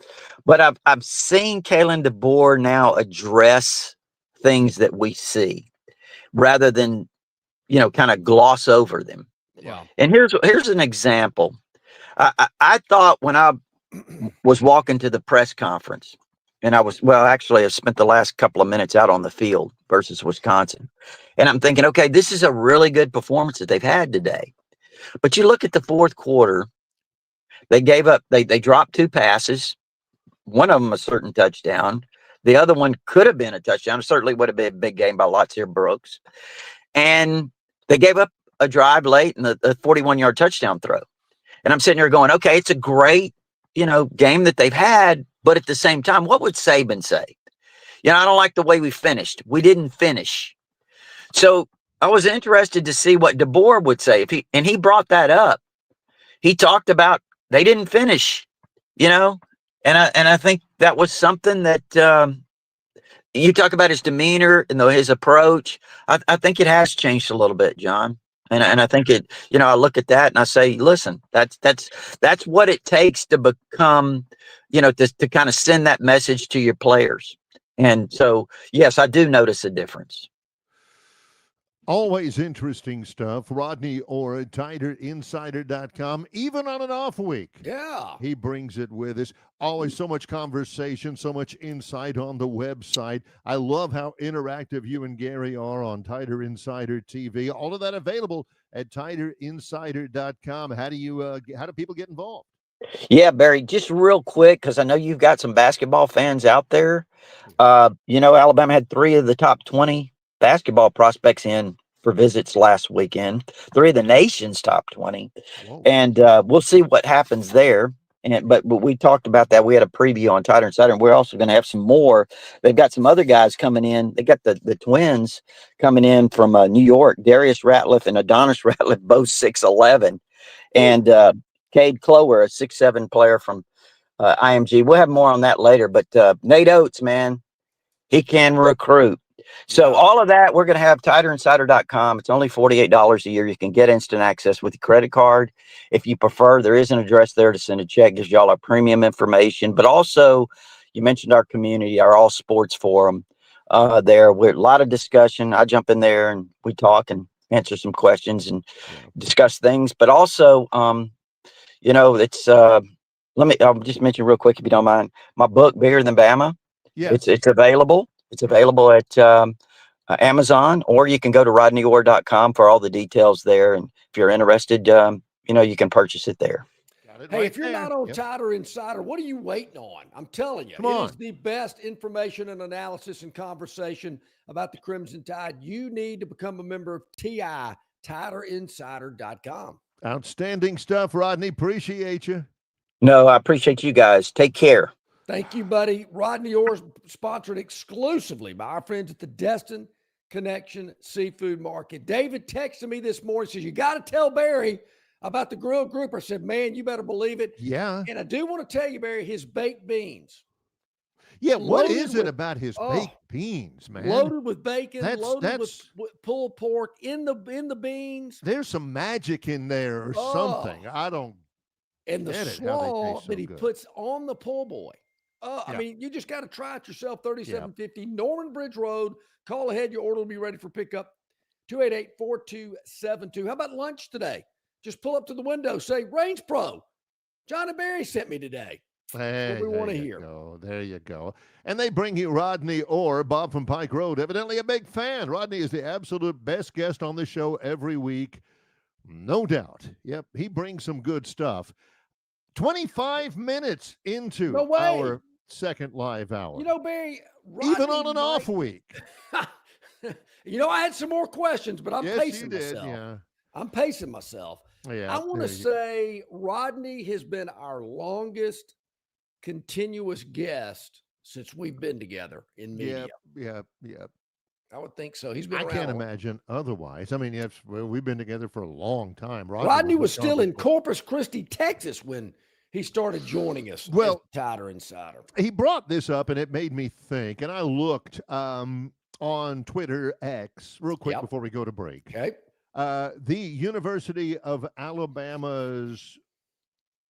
but I've seen Kalen DeBoer now address things that we see rather than, kind of gloss over them. Yeah. And here's an example. I thought when I was walking to the press conference, and I spent the last couple of minutes out on the field versus Wisconsin. And I'm thinking, okay, this is a really good performance that they've had today. But you look at the fourth quarter, they gave up, they dropped 2 passes, one of them a certain touchdown. The other one could have been a touchdown. It certainly would have been a big game by Latsir Brooks. And they gave up a drive late and a 41-yard touchdown throw. And I'm sitting here going, okay, it's a great, game that they've had. But at the same time, what would Saban say? I don't like the way we finished. We didn't finish. So I was interested to see what DeBoer would say. And he brought that up. He talked about they didn't finish, and I think that was something that you talk about his demeanor and his approach. I think it has changed a little bit, John. And I think it, I look at that and I say, listen, that's what it takes to become, to kind of send that message to your players. And so, yes, I do notice a difference. Always interesting stuff. Rodney Orr at TiderInsider.com, even on an off week. Yeah. He brings it with us. Always so much conversation, so much insight on the website. I love how interactive you and Gary are on Tider Insider TV. All of that available at TiderInsider.com. How do people get involved? Yeah, Barry, just real quick, because I know you've got some basketball fans out there. Alabama had 3 of the top 20 basketball prospects in for visits last weekend, 3 of the nation's top 20. Whoa. And we'll see what happens there. But we talked about that. We had a preview on Tider Insider, and we're also going to have some more. They've got some other guys coming in. They got the twins coming in from New York, Darius Ratliff and Adonis Ratliff, both 6'11", and Cade Clower, a 6'7" player from IMG. We'll have more on that later. But Nate Oates, man, he can recruit. So all of that, we're going to have TiderInsider.com. It's only $48 a year. You can get instant access with your credit card. If you prefer, there is an address there to send a check. Gives y'all our premium information. But also, you mentioned our community, our All Sports Forum there. We're a lot of discussion. I jump in there and we talk and answer some questions and discuss things. But also, it's I'll just mention real quick, if you don't mind, my book, Bigger Than Bama. Yeah. It's available. It's available at Amazon, or you can go to rodneyorr.com for all the details there. And if you're interested, you can purchase it there. Hey, if you're not on Tider Insider, what are you waiting on? I'm telling you, it is the best information and analysis and conversation about the Crimson Tide. You need to become a member of TI TiderInsider.com. Outstanding stuff, Rodney. Appreciate you. No, I appreciate you guys. Take care. Thank you, buddy. Rodney Orr is sponsored exclusively by our friends at the Destin Connection Seafood Market. David texted me this morning, says, you got to tell Barry about the grill grouper. I said, man, you better believe it. Yeah. And I do want to tell you, Barry, his baked beans. Yeah, what is it about his baked beans, man? Loaded with bacon, loaded with pulled pork in the beans. There's some magic in there or something. I don't and the slaw that he puts on the po' boy. I mean, you just got to try it yourself. 3750 Norman Bridge Road. Call ahead. Your order will be ready for pickup. 288-4272. How about lunch today? Just pull up to the window. Say, Range Pro, John and Barry sent me today. Hey, what we want to hear. There you go. And they bring you Rodney Orr, Bob from Pike Road. Evidently a big fan. Rodney is the absolute best guest on the show every week. No doubt. Yep, he brings some good stuff. 25 minutes into our second live hour. You know, Barry, even on an off week. You know, I had some more questions, but I'm pacing you did, myself. Yeah. I'm pacing myself. Yeah, I want to say Rodney has been our longest continuous guest since we've been together in media. Yeah. I would think so. He's been I can't imagine otherwise. I mean, we've been together for a long time. Rodney was still in Corpus Christi, Texas when he started joining us. Well, Tider Insider. He brought this up, and it made me think. And I looked on Twitter X real quick before we go to break. Okay. The University of Alabama's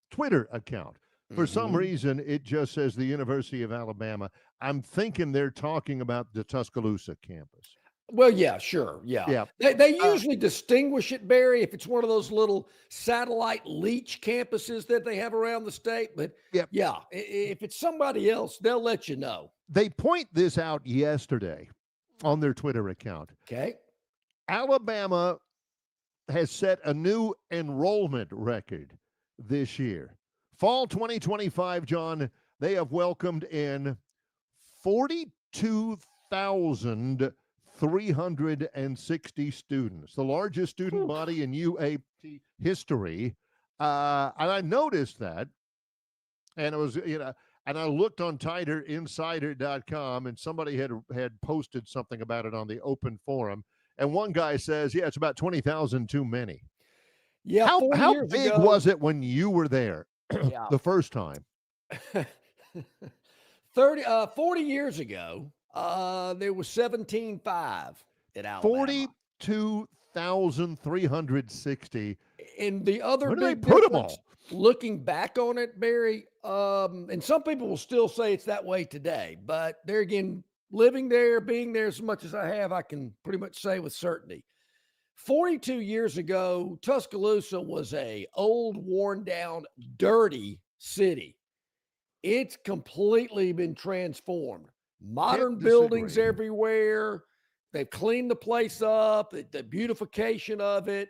Twitter account. For some reason, it just says the University of Alabama. I'm thinking they're talking about the Tuscaloosa campus. Well, yeah, sure. Yeah. They usually distinguish it, Barry, if it's one of those little satellite leech campuses that they have around the state. But yeah, if it's somebody else, they'll let you know. They point this out yesterday on their Twitter account. Okay. Alabama has set a new enrollment record this year. Fall 2025, John, they have welcomed in 42,360 students, the largest student body in UAP history. And I noticed that, and it was, and I looked on TiderInsider.com, and somebody had posted something about it on the open forum. And one guy says, it's about 20,000 too many. Yeah. How big was it when you were there the first time? 40 years ago, there was 17,500 at Alabama. 42,360. And the other Where do big they put them difference, all? looking back on it, Barry, and some people will still say it's that way today, but there again, living there, being there as much as I have, I can pretty much say with certainty. 42 years ago, Tuscaloosa was a old, worn down, dirty city. It's completely been transformed. Modern buildings everywhere. They've cleaned the place up, the beautification of it,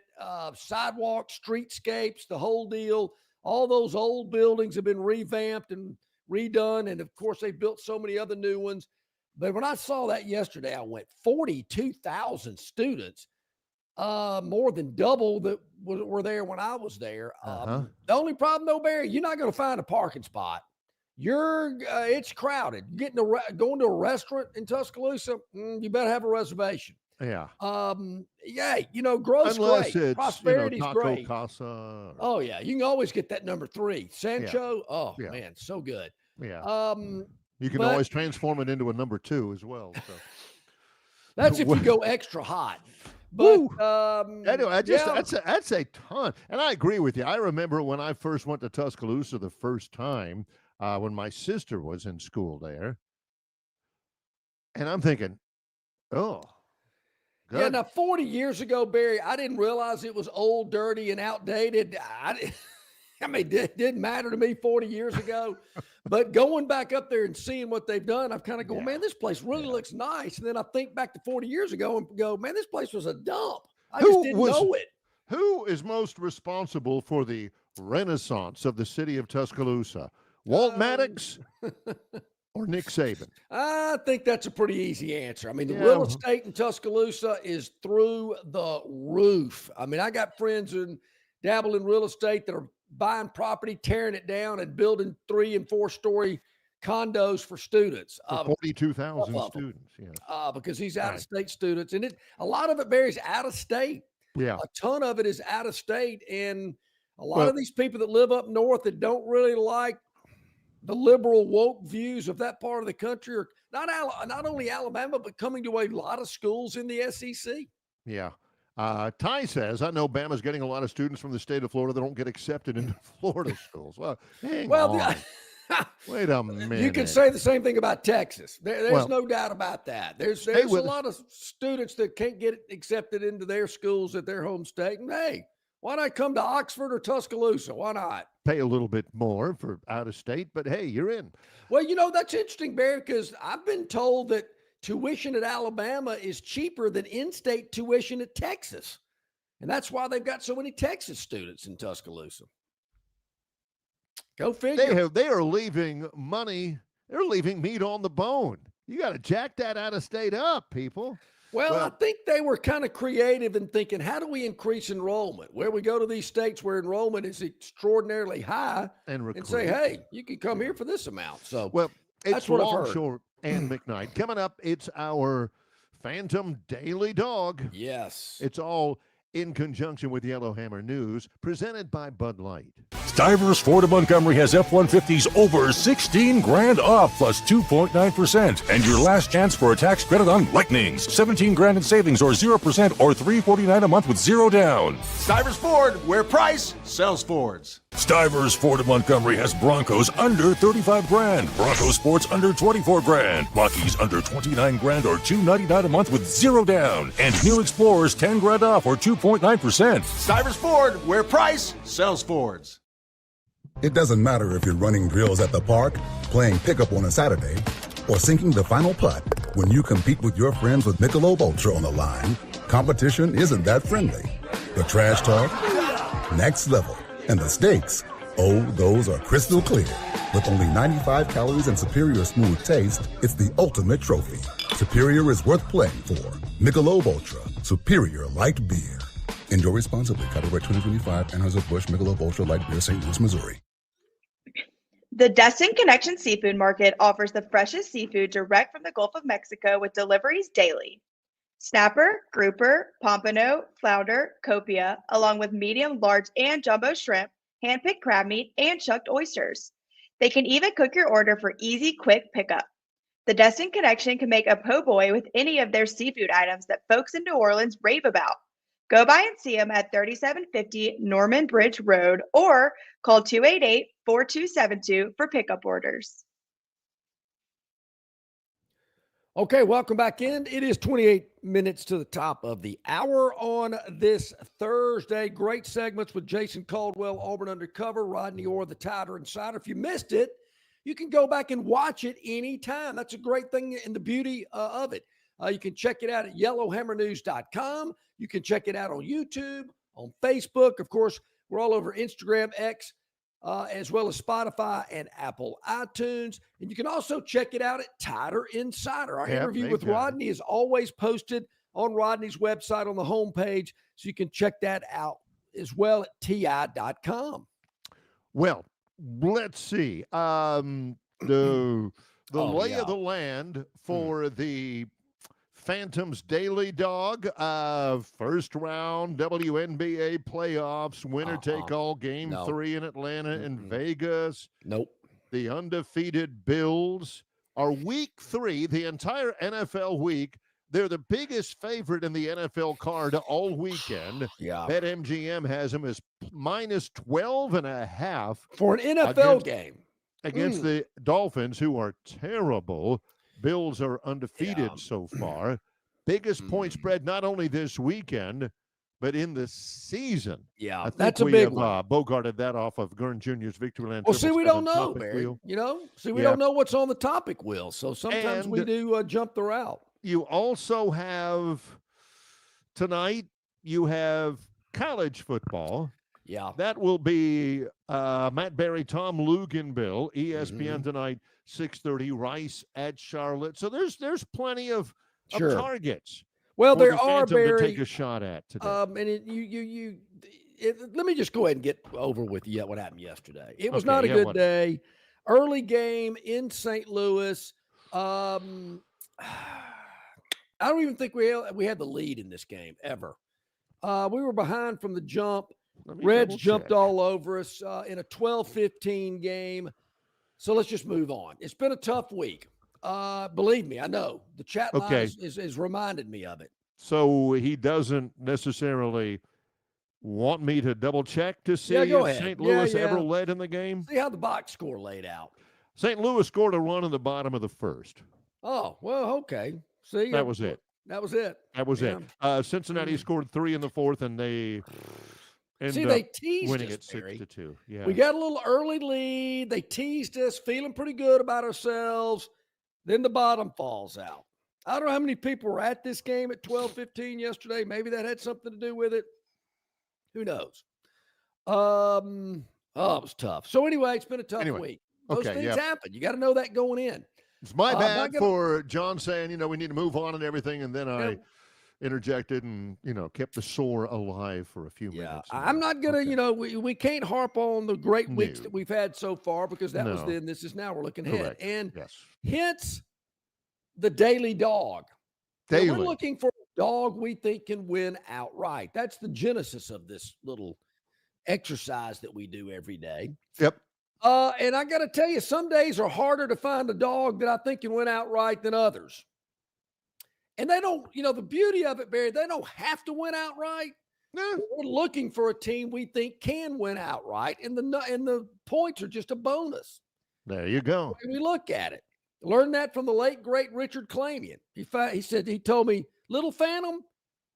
sidewalks, streetscapes, the whole deal. All those old buildings have been revamped and redone. And of course, they built so many other new ones. But when I saw that yesterday, I went 42,000 students, more than double that were there when I was there. The only problem, though, Barry, you're not going to find a parking spot. It's crowded. Going to a restaurant in Tuscaloosa, you better have a reservation. Yeah. Growth's Unless great. it's, Prosperity's Taco great. Casa. Oh yeah, you can always get that number 3, Sancho. Yeah. Oh man, so good. Yeah. You can always transform it into a number 2 as well. So. That's if you go extra hot. But anyway, that's a ton. And I agree with you. I remember when I first went to Tuscaloosa the first time, when my sister was in school there. And I'm thinking, good. Yeah, now 40 years ago, Barry, I didn't realize it was old, dirty, and outdated. It didn't matter to me 40 years ago. But going back up there and seeing what they've done, I'm kind of going, man, this place really looks nice. And then I think back to 40 years ago and go, man, this place was a dump. I just didn't know it. Who is most responsible for the renaissance of the city of Tuscaloosa? Walt Maddox or Nick Saban? I think that's a pretty easy answer. I mean, the real estate in Tuscaloosa is through the roof. I mean, I got friends who dabble in real estate that are buying property, tearing it down, and building 3- and 4-story condos for students. 42,000 students, yes. Because these out-of-state students, and a lot of it varies out of state. Yeah. A ton of it is out of state, and a lot of these people that live up north that don't really like the liberal woke views of that part of the country are not only Alabama, but coming to a lot of schools in the SEC. Yeah. Ty says, I know Bama's getting a lot of students from the state of Florida that don't get accepted into Florida schools. Well, hang on. Wait a minute. You could say the same thing about Texas. There's no doubt about that. There's a lot of students that can't get accepted into their schools at their home state. And hey, why not come to Oxford or Tuscaloosa? Why not? Pay a little bit more for out of state, but hey, you're in. Well, that's interesting, Barry, because I've been told that tuition at Alabama is cheaper than in-state tuition at Texas. And that's why they've got so many Texas students in Tuscaloosa. Go figure. They are leaving money. They're leaving meat on the bone. You got to jack that out of state up, people. Well, I think they were kind of creative in thinking, how do we increase enrollment? Where we go to these states where enrollment is extraordinarily high and say, hey, you can come here for this amount. So, it's Longshore and McKnight. Coming up, it's our Phantom Daily Dog. Yes. It's all in conjunction with Yellowhammer News, presented by Bud Light. Stivers Ford of Montgomery has F-150s over $16,000 off plus 2.9%. And your last chance for a tax credit on Lightnings. $17,000 in savings or 0% or $349 a month with zero down. Stivers Ford, where price sells Fords. Stivers Ford of Montgomery has Broncos under $35,000, Bronco Sports under $24,000, Rockies under $29,000 or $299 a month with zero down, and new Explorers $10,000 off or 2.9%. Stivers Ford, where price sells Fords. It doesn't matter if you're running drills at the park, playing pickup on a Saturday, or sinking the final putt. When you compete with your friends with Michelob Ultra on the line, competition isn't that friendly. The trash talk, next level. And the stakes, those are crystal clear. With only 95 calories and superior smooth taste, it's the ultimate trophy. Superior is worth playing for. Michelob Ultra, superior light beer. Enjoy responsibly. Copyright 2025, Anheuser-Busch Michelob Ultra Light Beer, St. Louis, Missouri. The Destin Connection Seafood Market offers the freshest seafood direct from the Gulf of Mexico with deliveries daily. Snapper, grouper, pompano, flounder, copia, along with medium, large, and jumbo shrimp, hand-picked crab meat, and chucked oysters. They can even cook your order for easy, quick pickup. The Destin Connection can make a po' boy with any of their seafood items that folks in New Orleans rave about. Go by and see them at 3750 Norman Bridge Road or call 288-4272 for pickup orders. Okay, welcome back in. It is 28 minutes to the top of the hour on this Thursday. Great segments with Jason Caldwell, Auburn Undercover, Rodney Orr, the Tider Insider. If you missed it, you can go back and watch it anytime. That's a great thing and the beauty of it. You can check it out at yellowhammernews.com. You can check it out on YouTube, on Facebook. Of course, we're all over Instagram, X, as well as Spotify and Apple iTunes. And you can also check it out at Tider Insider. Our interview with Rodney is always posted on Rodney's website on the homepage, so you can check that out as well at ti.com. Well, let's see. The lay of the land for the Phantoms Daily Dog, first round WNBA playoffs, winner take all game 3 in Atlanta and Vegas. Nope. The undefeated Bills are week 3, the entire NFL week. They're the biggest favorite in the NFL card all weekend. Yeah. BetMGM has them as minus 12.5 for an NFL game against the Dolphins, who are terrible. Bills are undefeated so far. Biggest point spread not only this weekend, but in the season. Yeah, I think that's a big one. Bogarted that off of Gurn Jr.'s Victoryland. Well, see, we don't know, Barry. We don't know what's on the topic wheel. So sometimes we do jump the route. You also have tonight, you have college football. Yeah. That will be Matt Berry, Tom Luganbill, ESPN tonight, 6:30, Rice at Charlotte. So there's plenty of targets. Well, there the are, Phantom Barry, to take a shot at today. Let me just go ahead and get over with what happened yesterday. It was Okay, not a good what? day. Early game in St. Louis. I don't even think we had the lead in this game ever. We were behind from the jump. Reds jumped all over us in a 12-15 game. So let's just move on. It's been a tough week. Believe me, I know. The chat line is reminded me of it. So he doesn't necessarily want me to double check to see if St. Louis ever led in the game? See how the box score laid out. St. Louis scored a run in the bottom of the first. Oh, well, okay. See, that was it. That was it. That was it. Cincinnati scored 3 in the fourth, and they they teased winning us, it 6-2. Yeah, we got a little early lead. They teased us, feeling pretty good about ourselves. Then the bottom falls out. I don't know how many people were at this game at 12-15 yesterday. Maybe that had something to do with it. Who knows? It was tough. So anyway, it's been a tough week. Those things happen. You got to know that going in. It's my bad for John saying, we need to move on and everything, and then I interjected and, kept the sore alive for a few minutes. I'm not going to, we can't harp on the great weeks that we've had so far because that was then, this is now, we're looking ahead. And hence the daily dog. Daily. We're looking for a dog we think can win outright. That's the genesis of this little exercise that we do every day. Yep. And I got to tell you, some days are harder to find a dog that I think can win outright than others. And they don't, the beauty of it, Barry, they don't have to win outright. No. We're looking for a team we think can win outright, and the points are just a bonus. There you go. We look at it. Learned that from the late, great Richard Clamian. He told me, Little Phantom,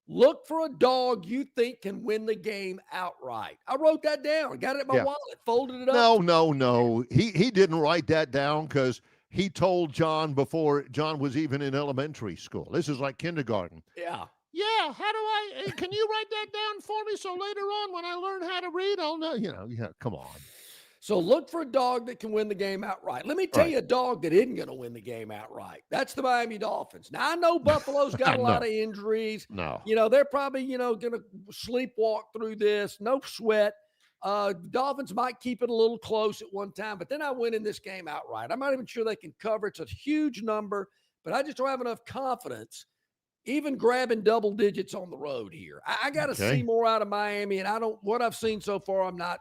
look for a dog you think can win the game outright. I wrote that down. Got it in my wallet, folded it up. No. He didn't write that down because he told John before John was even in elementary school. This is like kindergarten. Yeah. Yeah, can you write that down for me so later on when I learn how to read, I'll know, come on. So look for a dog that can win the game outright. Let me tell you a dog that isn't going to win the game outright. That's the Miami Dolphins. Now, I know Buffalo's got a lot of injuries. No. They're probably, going to sleepwalk through this. No sweat. Dolphins might keep it a little close at one time, but then I win in this game outright. I'm not even sure they can cover. It's a huge number, but I just don't have enough confidence even grabbing double digits on the road here. I got to see more out of Miami, and what I've seen so far, I'm not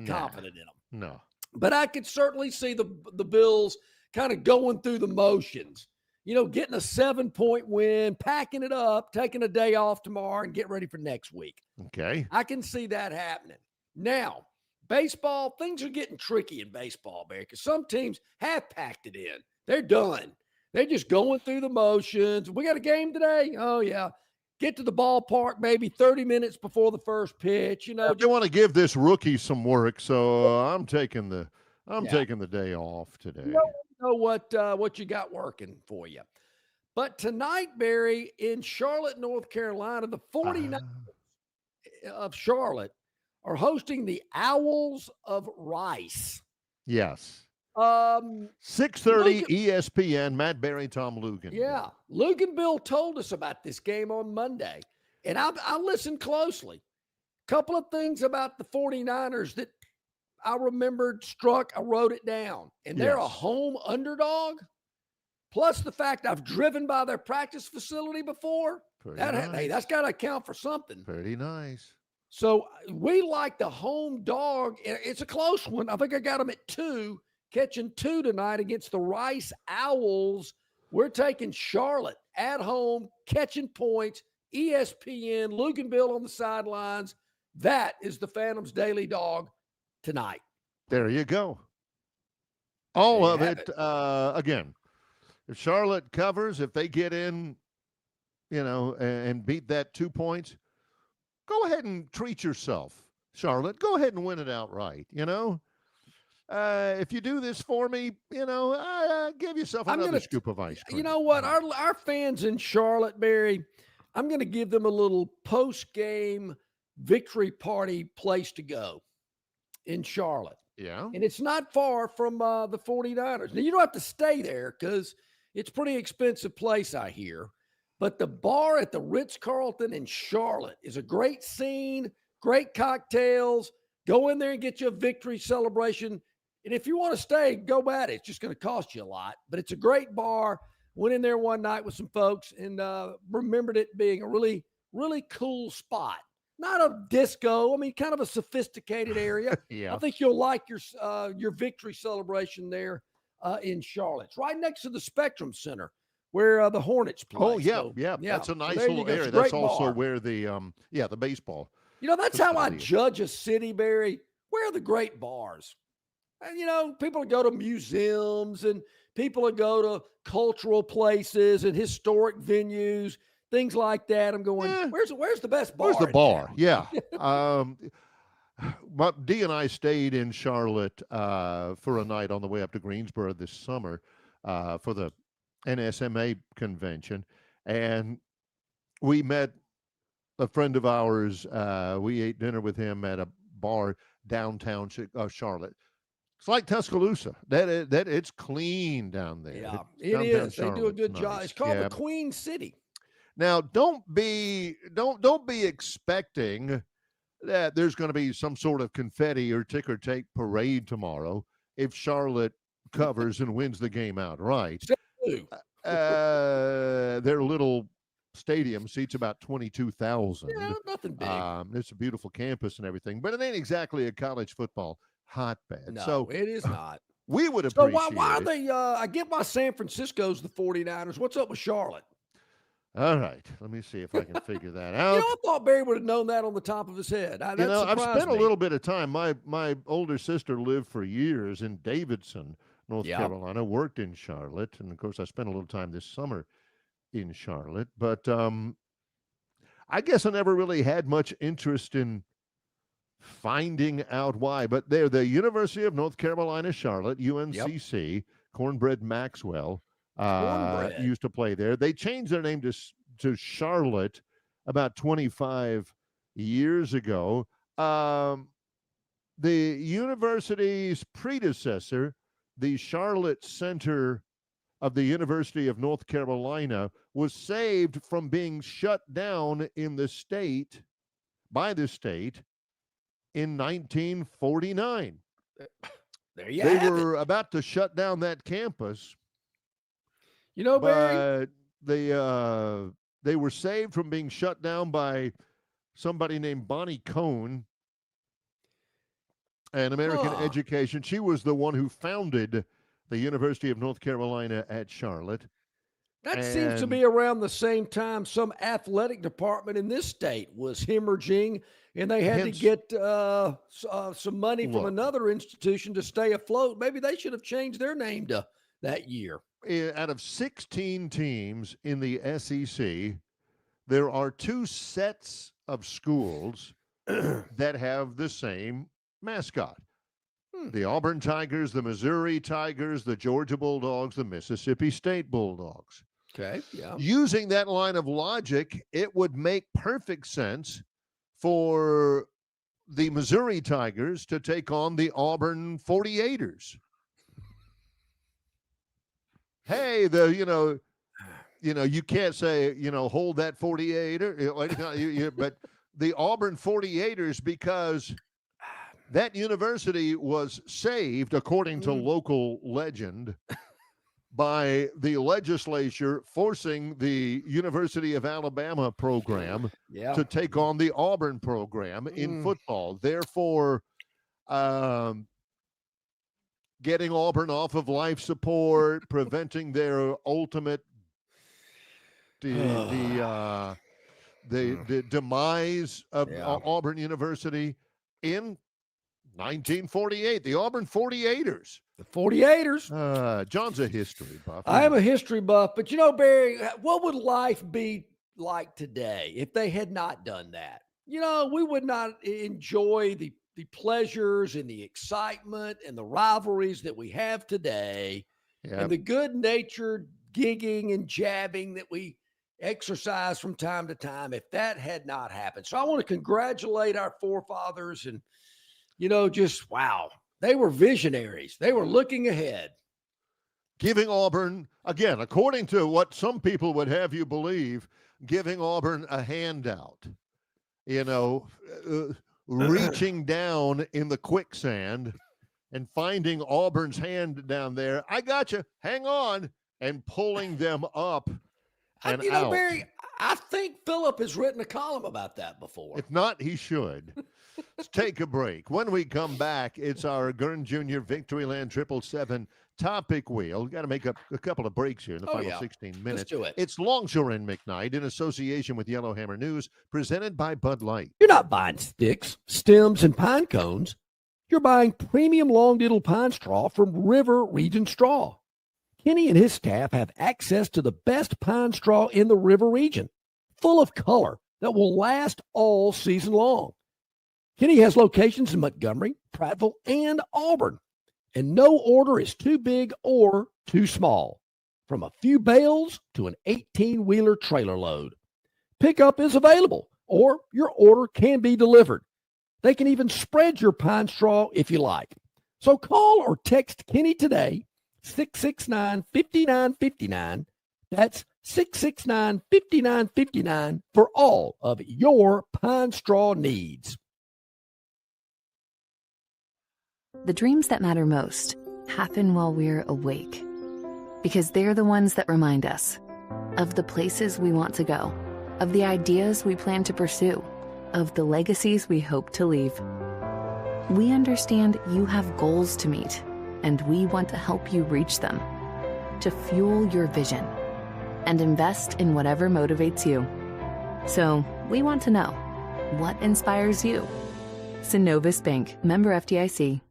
confident in them. No. But I could certainly see the Bills kind of going through the motions, getting a 7-point win, packing it up, taking a day off tomorrow, and get ready for next week. Okay. I can see that happening. Now, baseball, things are getting tricky in baseball, Barry, because some teams have packed it in. They're done. They're just going through the motions. We got a game today? Oh, yeah. Get to the ballpark maybe 30 minutes before the first pitch. They want to give this rookie some work, so I'm taking the day off today. You know what you got working for you. But tonight, Barry, in Charlotte, North Carolina, the 49ers of Charlotte are hosting the Owls of Rice. Yes. 6:30 ESPN, Matt Berry, Tom Lugan. Yeah. Luganbill told us about this game on Monday, and I listened closely. Couple of things about the 49ers that I remembered struck. I wrote it down, and they're a home underdog. Plus the fact I've driven by their practice facility before. Hey, that's got to account for something. Pretty nice. So we like the home dog. It's a close one. I think I got them at 2. Catching 2 tonight against the Rice Owls. We're taking Charlotte at home, catching points, ESPN, Luganbill on the sidelines. That is the Phantom's daily dog tonight. There you go. All of it. Again, if Charlotte covers, if they get in, and beat that 2 points, go ahead and treat yourself, Charlotte. Go ahead and win it outright, if you do this for me, give yourself another scoop of ice cream. You know what? Our fans in Charlotte, Barry, I'm going to give them a little post-game victory party place to go in Charlotte. Yeah. And it's not far from the 49ers. Now, you don't have to stay there because it's a pretty expensive place, I hear. But the bar at the Ritz-Carlton in Charlotte is a great scene, great cocktails. Go in there and get you a victory celebration. And if you want to stay, go at it. It's just going to cost you a lot. But it's a great bar. Went in there one night with some folks and remembered it being a really, really cool spot. Not a disco. I mean, kind of a sophisticated area. Yeah. I think you'll like your victory celebration there in Charlotte. It's right next to the Spectrum Center where the Hornets play. Oh, yeah, So, yeah. That's a nice there little area. That's also where the baseball. That's how I judge a city, Barry. Where are the great bars? And, people go to museums and people go to cultural places and historic venues, things like that. I'm going, where's the best bar? Where's the bar? Yeah. Dee and I stayed in Charlotte for a night on the way up to Greensboro this summer for the NSMA convention. And we met a friend of ours. We ate dinner with him at a bar downtown Charlotte. It's like Tuscaloosa. That it's clean down there. Yeah, it is. They do a good job. Nice. It's called the Queen City. Now, don't be expecting that there's going to be some sort of confetti or ticker tape parade tomorrow if Charlotte covers and wins the game outright. Their little stadium seats about 22,000. Yeah, nothing big. It's a beautiful campus and everything, but it ain't exactly a college football hotbed. No, so it is not. We would appreciate. So why are they? I get why San Francisco's the 49ers. What's up with Charlotte? All right, let me see if I can figure that out. I thought Barry would have known that on the top of his head. I've spent a little bit of time. My older sister lived for years in Davidson, North Carolina, worked in Charlotte, and of course I spent a little time this summer in Charlotte. But I guess I never really had much interest in finding out why. But they're the University of North Carolina, Charlotte, UNCC, Cornbread Maxwell. Used to play there. They changed their name to Charlotte about 25 years ago. The university's predecessor, the Charlotte Center of the University of North Carolina, was saved from being shut down by the state in 1949. There you have it. They were were about to shut down that campus. Barry, but they were saved from being shut down by somebody named Bonnie Cohn, an American education. She was the one who founded the University of North Carolina at Charlotte. That seems to be around the same time some athletic department in this state was hemorrhaging, and they had to get some money from another institution to stay afloat. Maybe they should have changed their name to that year. Out of 16 teams in the SEC, there are 2 sets of schools that have the same mascot. The Auburn Tigers, the Missouri Tigers, the Georgia Bulldogs, the Mississippi State Bulldogs. Okay, yeah. Using that line of logic, it would make perfect sense for the Missouri Tigers to take on the Auburn 48ers. Hey, you can't say, hold that 48er, but the Auburn 48ers, because that university was saved, according to local legend, by the legislature forcing the University of Alabama program to take on the Auburn program in football. Therefore, getting Auburn off of life support, preventing their ultimate the demise of Auburn University in 1948. The Auburn 48ers. The 48ers. John's a history buff. I am a history buff, but Barry, what would life be like today if they had not done that? We would not enjoy the pleasures and the excitement and the rivalries that we have today, and the good-natured gigging and jabbing that we exercise from time to time if that had not happened. So I want to congratulate our forefathers and, just wow. They were visionaries. They were looking ahead. Giving Auburn, again, according to what some people would have you believe, giving Auburn a handout, reaching down in the quicksand and finding Auburn's hand down there. I got you. Hang on. And pulling them up and out. Barry, I think Phillip has written a column about that before. If not, he should. Let's take a break. When we come back, it's our Gurn Jr. Victoryland 777 topic wheel. We've got to make a couple of breaks here in the final 16 minutes. Let's do it. It's Longshore and McKnight in association with Yellowhammer News, presented by Bud Light. You're not buying sticks, stems, and pine cones. You're buying premium long-diddle pine straw from River Region Straw. Kenny and his staff have access to the best pine straw in the River region, full of color that will last all season long. Kenny has locations in Montgomery, Prattville, and Auburn, and no order is too big or too small, from a few bales to an 18-wheeler trailer load. Pickup is available, or your order can be delivered. They can even spread your pine straw if you like. So call or text Kenny today, 669-5959. That's 669-5959 for all of your pine straw needs. The dreams that matter most happen while we're awake, because they're the ones that remind us of the places we want to go, of the ideas we plan to pursue, of the legacies we hope to leave. We understand you have goals to meet, and we want to help you reach them, to fuel your vision and invest in whatever motivates you. So we want to know, what inspires you? Synovus Bank, member FDIC.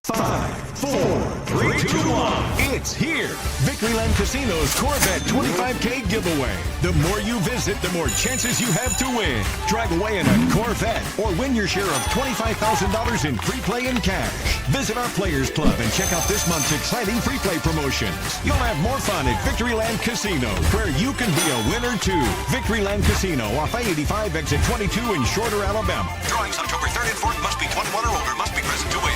5, 4, 3, 2, 1. It's here. Victoryland Casino's Corvette 25K giveaway. The more you visit, the more chances you have to win. Drive away in a Corvette or win your share of $25,000 in free play and cash. Visit our Players Club and check out this month's exciting free play promotions. You'll have more fun at Victoryland Casino, where you can be a winner too. Victoryland Casino off I-85 exit 22 in Shorter, Alabama. Drawings October 3rd and 4th. Must be 21 or older. Must be present to win.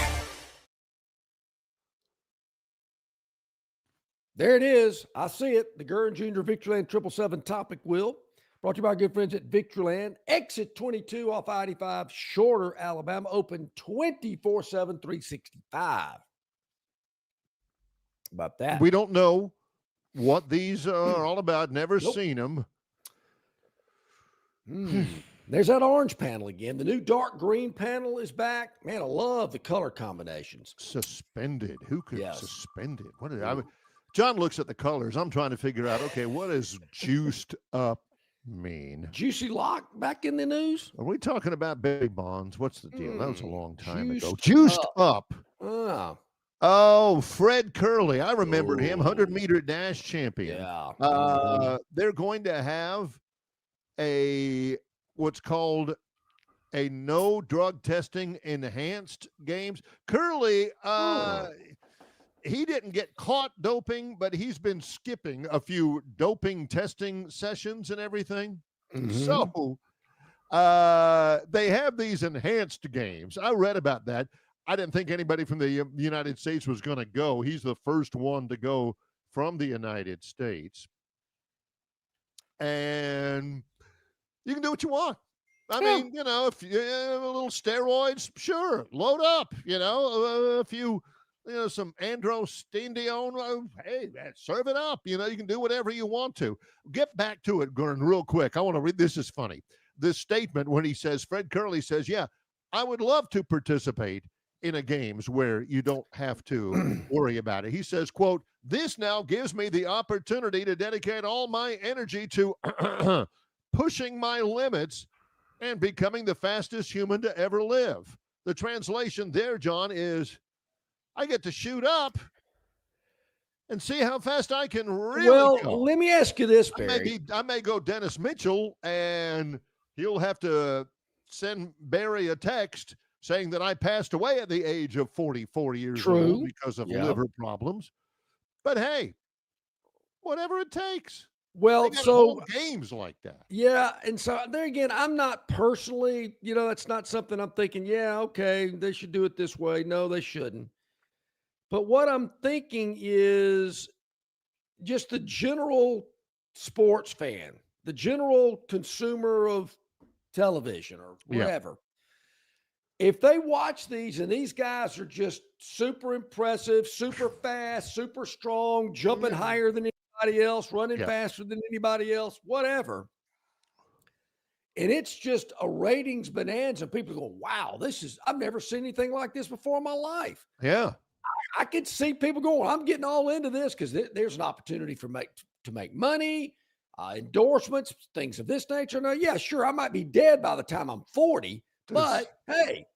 There it is. I see it. The Gurn Jr. Victoryland 777 topic wheel. Brought to you by our good friends at Victoryland. Exit 22 off I-85, Shorter, Alabama. Open 24/7, 365. About that. We don't know what these are all about. Never seen them. There's that orange panel again. The new dark green panel is back. Man, I love the color combinations. Suspended. Who could suspend it? What did I mean? John looks at the colors. I'm trying to figure out, okay, what does juiced up mean? Juicy Lock back in the news? Are we talking about baby bonds? What's the deal? That was a long time ago. Juiced up. Oh, Fred Curley. I remember him, 100-meter dash champion. Yeah. They're going to have what's called a no drug testing enhanced games. Curley, he didn't get caught doping, but he's been skipping a few doping testing sessions and everything. So they have these enhanced games. I read about that. I didn't think anybody from the United States was going to go. He's the first one to go from the United States. And you can do what you want. I mean, if you have a little steroids, sure, load up, a few, some androstenedione, hey, serve it up. You can do whatever you want to. Get back to it, Gurn, real quick. I want to read, this is funny. This statement when he says, Fred Curley says, yeah, I would love to participate in a games where you don't have to worry about it. He says, quote, this now gives me the opportunity to dedicate all my energy to pushing my limits and becoming the fastest human to ever live. The translation there, John, is I get to shoot up and see how fast I can really go. Let me ask you this, Barry. I may go Dennis Mitchell, and he'll have to send Barry a text saying that I passed away at the age of 44 years old because of liver problems. But hey, whatever it takes. Well, so games like that. Yeah, and so there again, I'm not personally, that's not something I'm thinking, yeah, okay, they should do it this way. No, they shouldn't. But what I'm thinking is just the general sports fan, the general consumer of television or whatever. If they watch these and these guys are just super impressive, super fast, super strong, jumping higher than anybody else, running faster than anybody else, whatever. And it's just a ratings bonanza. People go, wow, I've never seen anything like this before in my life. Yeah. I could see people going, I'm getting all into this because there's an opportunity to make money, endorsements, things of this nature. Now, yeah, sure, I might be dead by the time I'm 40, but hey,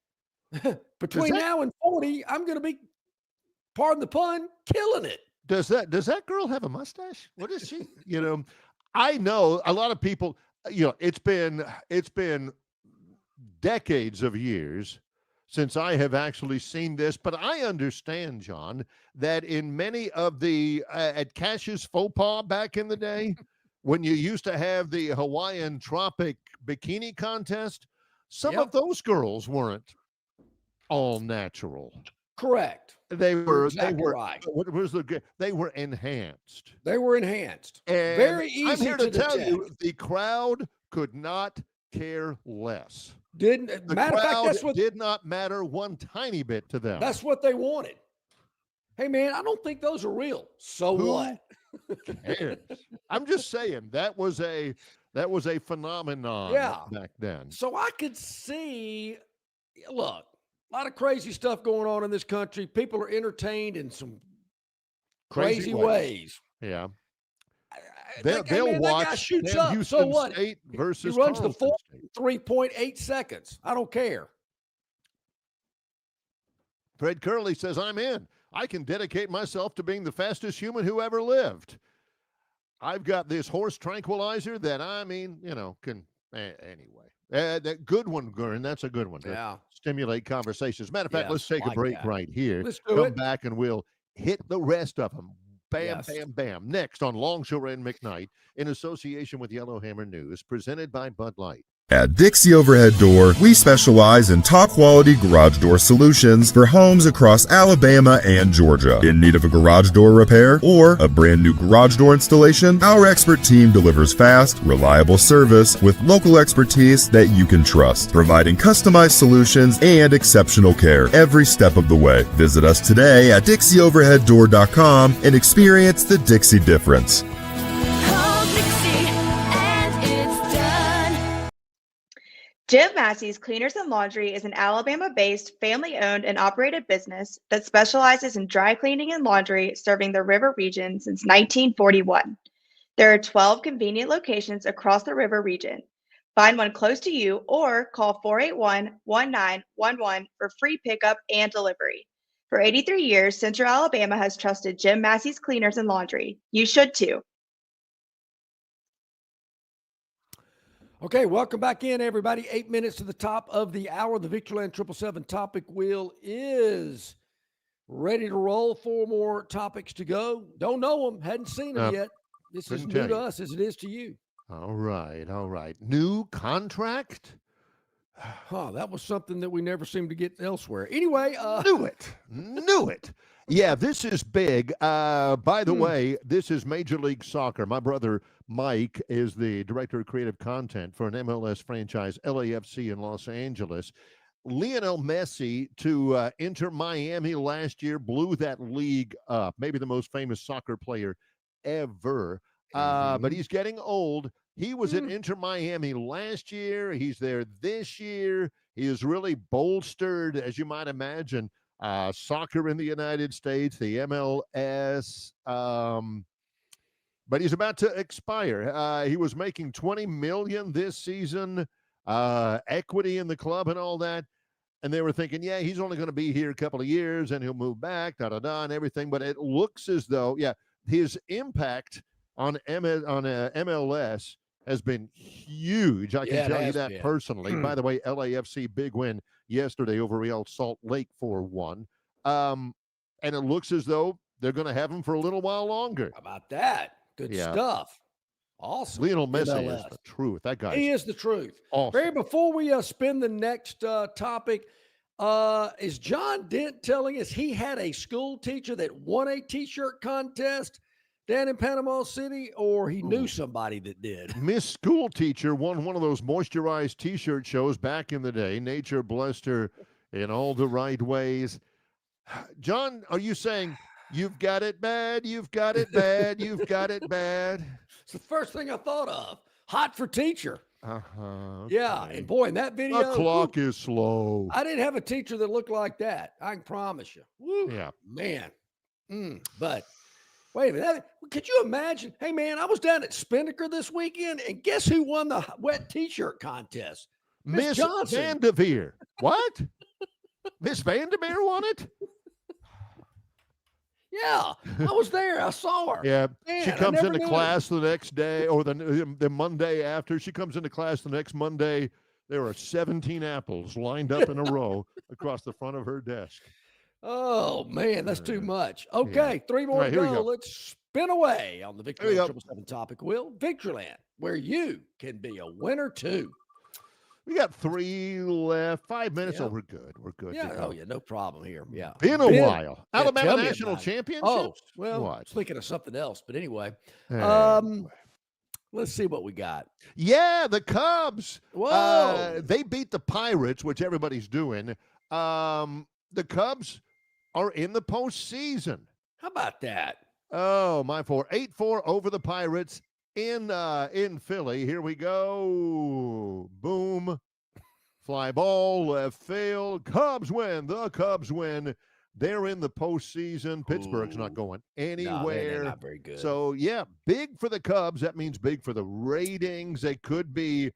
between now and 40, I'm going to be, pardon the pun, killing it. Does that girl have a mustache? What is she? I know a lot of people, it's been decades of years since I have actually seen this, but I understand, John, that in many of the at Cash's faux pas back in the day, when you used to have the Hawaiian Tropic Bikini Contest, some of those girls weren't all natural. Correct. They were exactly right. What was they were enhanced. They were enhanced. And very easy. I'm here to tell you, the crowd could not care less. Matter of fact, that's what did not matter one tiny bit to them. That's what they wanted. Hey man, I don't think those are real. So what? Cares? I'm just saying that was a phenomenon back then. So I could see, look, a lot of crazy stuff going on in this country. People are entertained in some crazy ways. Yeah. They'll watch guy shoots up. Houston So what? State versus he runs Carlton the 3.8 seconds. I don't care. Fred Curley says, I'm in. I can dedicate myself to being the fastest human who ever lived. I've got this horse tranquilizer that can anyway. That good one, Gurn. That's a good one. Yeah. Stimulate conversations. Matter of fact, let's take a break right here. Let's come back and we'll hit the rest of them. Bam, bam, bam. Next on Longshore and McKnight, in association with Yellowhammer News, presented by Bud Light. At Dixie Overhead Door, we specialize in top-quality garage door solutions for homes across Alabama and Georgia. In need of a garage door repair or a brand new garage door installation, our expert team delivers fast, reliable service with local expertise that you can trust, providing customized solutions and exceptional care every step of the way. Visit us today at DixieOverheadDoor.com and experience the Dixie difference. Jim Massey's Cleaners and Laundry is an Alabama-based, family-owned and operated business that specializes in dry cleaning and laundry, serving the river region since 1941. There are 12 convenient locations across the river region. Find one close to you or call 481-1911 for free pickup and delivery. For 83 years, Central Alabama has trusted Jim Massey's Cleaners and Laundry. You should too. Okay, welcome back in, everybody. 8 minutes to the top of the hour. The Victoryland 777 topic wheel is ready to roll. 4 more topics to go. Don't know them. Hadn't seen them yet. This is new to us as it is to you. All right. New contract? That was something that we never seem to get elsewhere. Anyway. Knew it. Yeah, this is big. By the way, this is Major League Soccer. My brother Mike is the director of creative content for an MLS franchise, LAFC in Los Angeles. Lionel Messi to Inter Miami last year blew that league up. Maybe the most famous soccer player ever. But he's getting old. He was at Inter Miami last year. He's there this year. He is really bolstered, as you might imagine, soccer in the United States, the MLS. But he's about to expire. He was making $20 million this season, equity in the club and all that. And they were thinking, yeah, he's only going to be here a couple of years and he'll move back, and everything. But it looks as though, his impact on MLS has been huge. I can tell you that personally. By the way, LAFC big win yesterday over Real Salt Lake 4-1. And it looks as though they're going to have him for a little while longer. How about that? Good stuff. Awesome. Lionel Messi is the truth. That guy. He is the truth. Awesome. Barry, before we spin the next topic, is John Dent telling us he had a school teacher that won a T-shirt contest down in Panama City, or he knew somebody that did? Miss School Teacher won one of those moisturized T-shirt shows back in the day. Nature blessed her in all the right ways. John, are you saying you've got it bad, you've got it bad, you've got it bad? It's the first thing I thought of. Hot for teacher. Okay. Yeah, and boy, in that video, the clock is slow. I didn't have a teacher that looked like that. I can promise you. Woo, yeah, man. But wait a minute. Could you imagine? Hey, man, I was down at Spinnaker this weekend, and guess who won the wet T-shirt contest? Miss Johnson. Vanderveer. What? Miss Vanderveer won it? Yeah, I was there. I saw her. Yeah, man, she comes into class the next day or the Monday after. She comes into class the next Monday. There are 17 apples lined up in a row across the front of her desk. Oh, man, that's too much. Okay, 3 more to go. Let's spin away on the Victory 777 topic wheel. Victoryland, where you can be a winner too. We got 3 left. 5 minutes. Oh, we're good. We're good. Yeah. Oh, yeah. No problem here. Yeah. Been a while. Alabama National Championship. Oh, well, I was thinking of something else, but anyway. Let's see what we got. Yeah, the Cubs. Whoa. They beat the Pirates, which everybody's doing. The Cubs are in the postseason. How about that? Oh, my 8-4 over the Pirates. In Philly, here we go. Boom. Fly ball, left field. Cubs win. The Cubs win. They're in the postseason. Pittsburgh's not going anywhere. They're not very good. So, yeah, big for the Cubs. That means big for the ratings. They could be.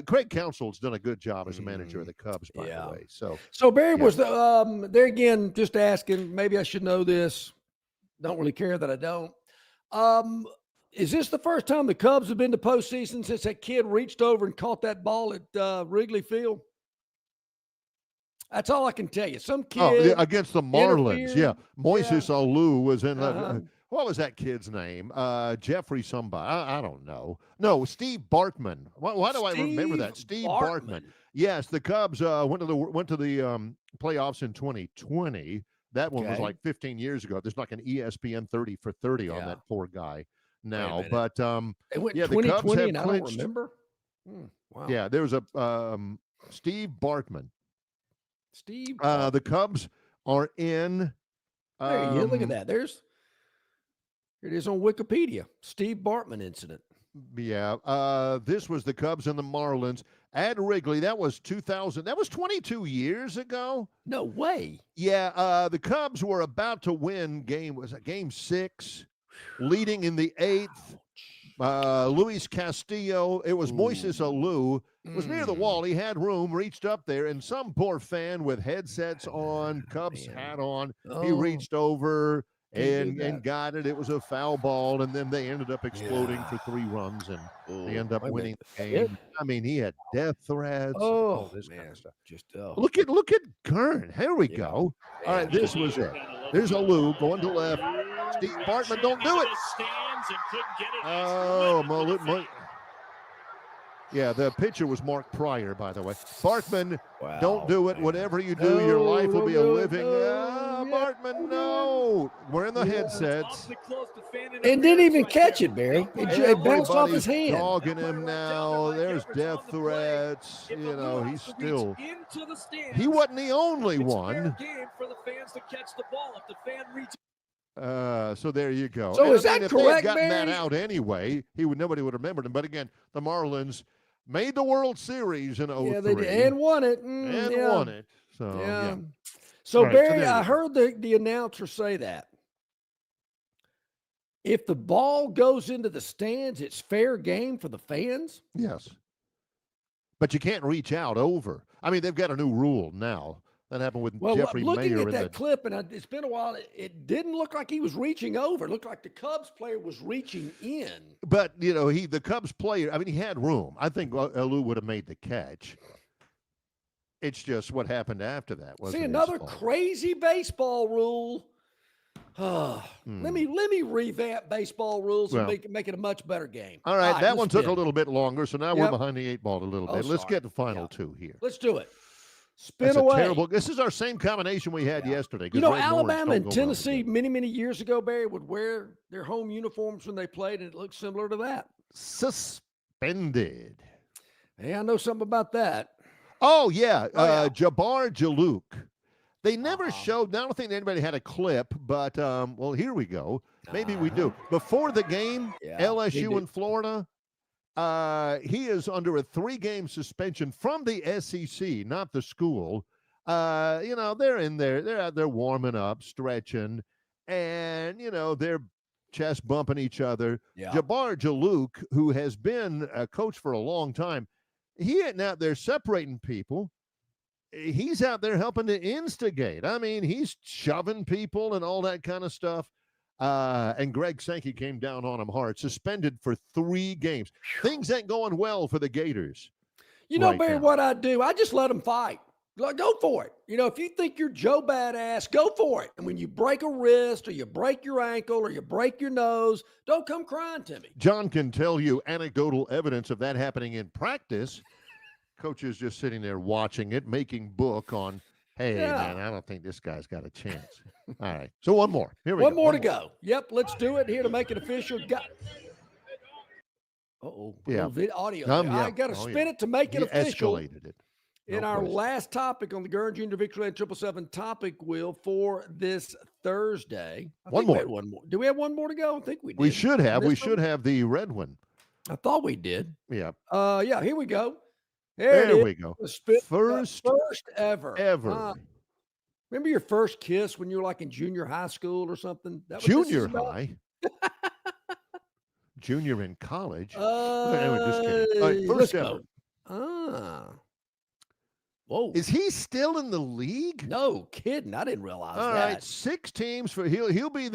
Craig Counsell's done a good job as a manager of the Cubs, by the way. So Barry was there again, just asking, maybe I should know this. Don't really care that I don't. Is this the first time the Cubs have been to postseason since that kid reached over and caught that ball at Wrigley Field? That's all I can tell you. Some kid against the Marlins. Yeah, Moises Alou was in. What was that kid's name? Jeffrey somebody. I don't know. No, Steve Bartman. Why do I remember that? Steve Bartman. Yes, the Cubs went to the playoffs in 2020. That one was like 15 years ago. There's like an ESPN 30 for 30 on that poor guy now. But they went the 2020 Cubs have and I don't remember. Wow. Yeah, there was a Steve Bartman. Steve. The Cubs are in. There you go. Look at that. Here it is on Wikipedia. Steve Bartman incident. Yeah. This was the Cubs and the Marlins at Wrigley. That was 2000. That was 22 years ago. No way. Yeah. The Cubs were about to win game 6, leading in the 8th. Luis Castillo. It was Moises Alou. Was near the wall. He had room, reached up there, and some poor fan with headsets on, Cubs hat on, he reached over and got it. It was a foul ball, and then they ended up exploding for 3 runs, and they end up winning the game. I mean, he had death threats. This kind of stuff. Look at Gurn. Here we go. All right, this was it. There's Alou going to left. Steve Bartman, don't do it. Oh, yeah, the pitcher was Mark Pryor, by the way. Bartman, don't do it. Whatever you do, your life will be a living. Bartman, no. Wearing the headsets. And didn't even catch it, Barry. It bounced off his hand. Dogging him now. There's death threats. You know, he's still. He wasn't the only one. So there you go. So is that if correct, they had gotten Barry? that out anyway, nobody would have remembered him. But again, the Marlins made the World Series in 2003. Yeah, they did, and won it. Won it. So yeah. So right, Barry, I heard the announcer say that if the ball goes into the stands, it's fair game for the fans. Yes, but you can't reach out over. I mean, they've got a new rule now. That happened with Jeffrey Mayer. Looking at that clip, and it's been a while, it didn't look like he was reaching over. It looked like the Cubs player was reaching in. But, you know, the Cubs player, I mean, he had room. I think Alou would have made the catch. It's just what happened after that. See, another crazy baseball rule. Let me revamp baseball rules and make it a much better game. All right, that one took a little bit longer, so now we're behind the 8 ball a little bit. Let's get the final 2 here. Let's do it. Spin away. This is our same combination we had yesterday. Alabama and Tennessee many years ago, Barry, would wear their home uniforms when they played, and it looked similar to that. Suspended. Hey, I know something about that. Oh, yeah. Jabbar Jalouk. They never showed, I don't think anybody had a clip, but, well, here we go. Maybe we do. Before the game, LSU and Florida, he is under a 3-game suspension from the SEC, not the school. They're in there. They're out there warming up, stretching, and, they're chest bumping each other. Yeah. Jabbar Jalouk, who has been a coach for a long time, he isn't out there separating people. He's out there helping to instigate. I mean, he's shoving people and all that kind of stuff. And Greg Sankey came down on him hard, suspended for 3 games. Things ain't going well for the Gators. Barry, what I do, I just let them fight. Go for it. If you think you're Joe Badass, go for it. And when you break a wrist or you break your ankle or you break your nose, don't come crying to me. John can tell you anecdotal evidence of that happening in practice. Coach is just sitting there watching it, making book on, hey, man, I don't think this guy's got a chance. All right. So one more. Here we go. One more to go. Yep, let's do it here to make it official. Yeah. Audio. I got to spin it to make it official. Escalated it. In our last topic on the Gurn Junior Victoryland 777 topic wheel for this Thursday. One more. Do we have one more to go? I think we did. We should have. We should have the red one. I thought we did. Yeah. Here we go. There we go. First ever. Remember your first kiss when you were like in junior high school or something? Junior high? Junior in college? Anyway, just kidding. All right, first ever. Whoa. Is he still in the league? No kidding. I didn't realize that. All right, 6 teams for he'll be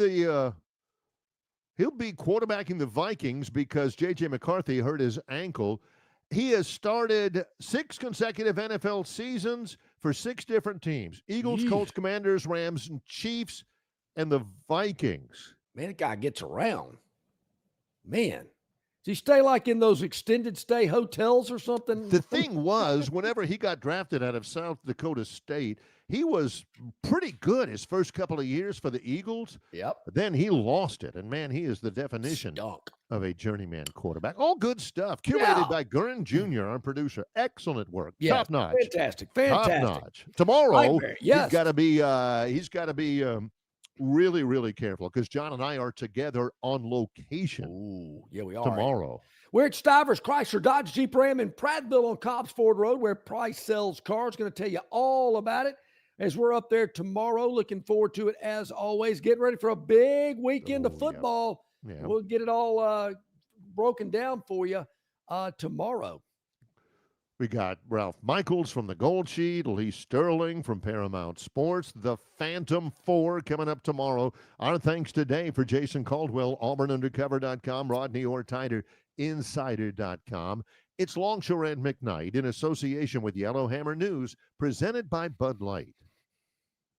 quarterbacking the Vikings because J.J. McCarthy hurt his ankle. He has started 6 consecutive NFL seasons for 6 different teams. Eagles, Colts, Commanders, Rams, and Chiefs, and the Vikings. Man, that guy gets around. Man. Does he stay like in those extended stay hotels or something? The thing was, whenever he got drafted out of South Dakota State, he was pretty good his first couple of years for the Eagles. Yep. But then he lost it. And, man, he is the definition of a journeyman quarterback. All good stuff. Curated by Gurn Jr., our producer. Excellent work. Top notch. Fantastic. Top notch. Tomorrow, he's got to be really, really careful because John and I are together on location. Ooh, yeah, we are. Tomorrow. We're at Stivers Chrysler Dodge Jeep Ram in Prattville on Cobbs Ford Road where Price sells cars. Going to tell you all about it as we're up there tomorrow. Looking forward to it as always. Getting ready for a big weekend of football. Yeah. We'll get it all broken down for you tomorrow. We got Ralph Michaels from the Gold Sheet, Lee Sterling from Paramount Sports, the Phantom 4 coming up tomorrow. Our thanks today for Jason Caldwell, AuburnUndercover.com, Rodney Orr, Insider.com. It's Longshore and McKnight in association with Yellowhammer News, presented by Bud Light.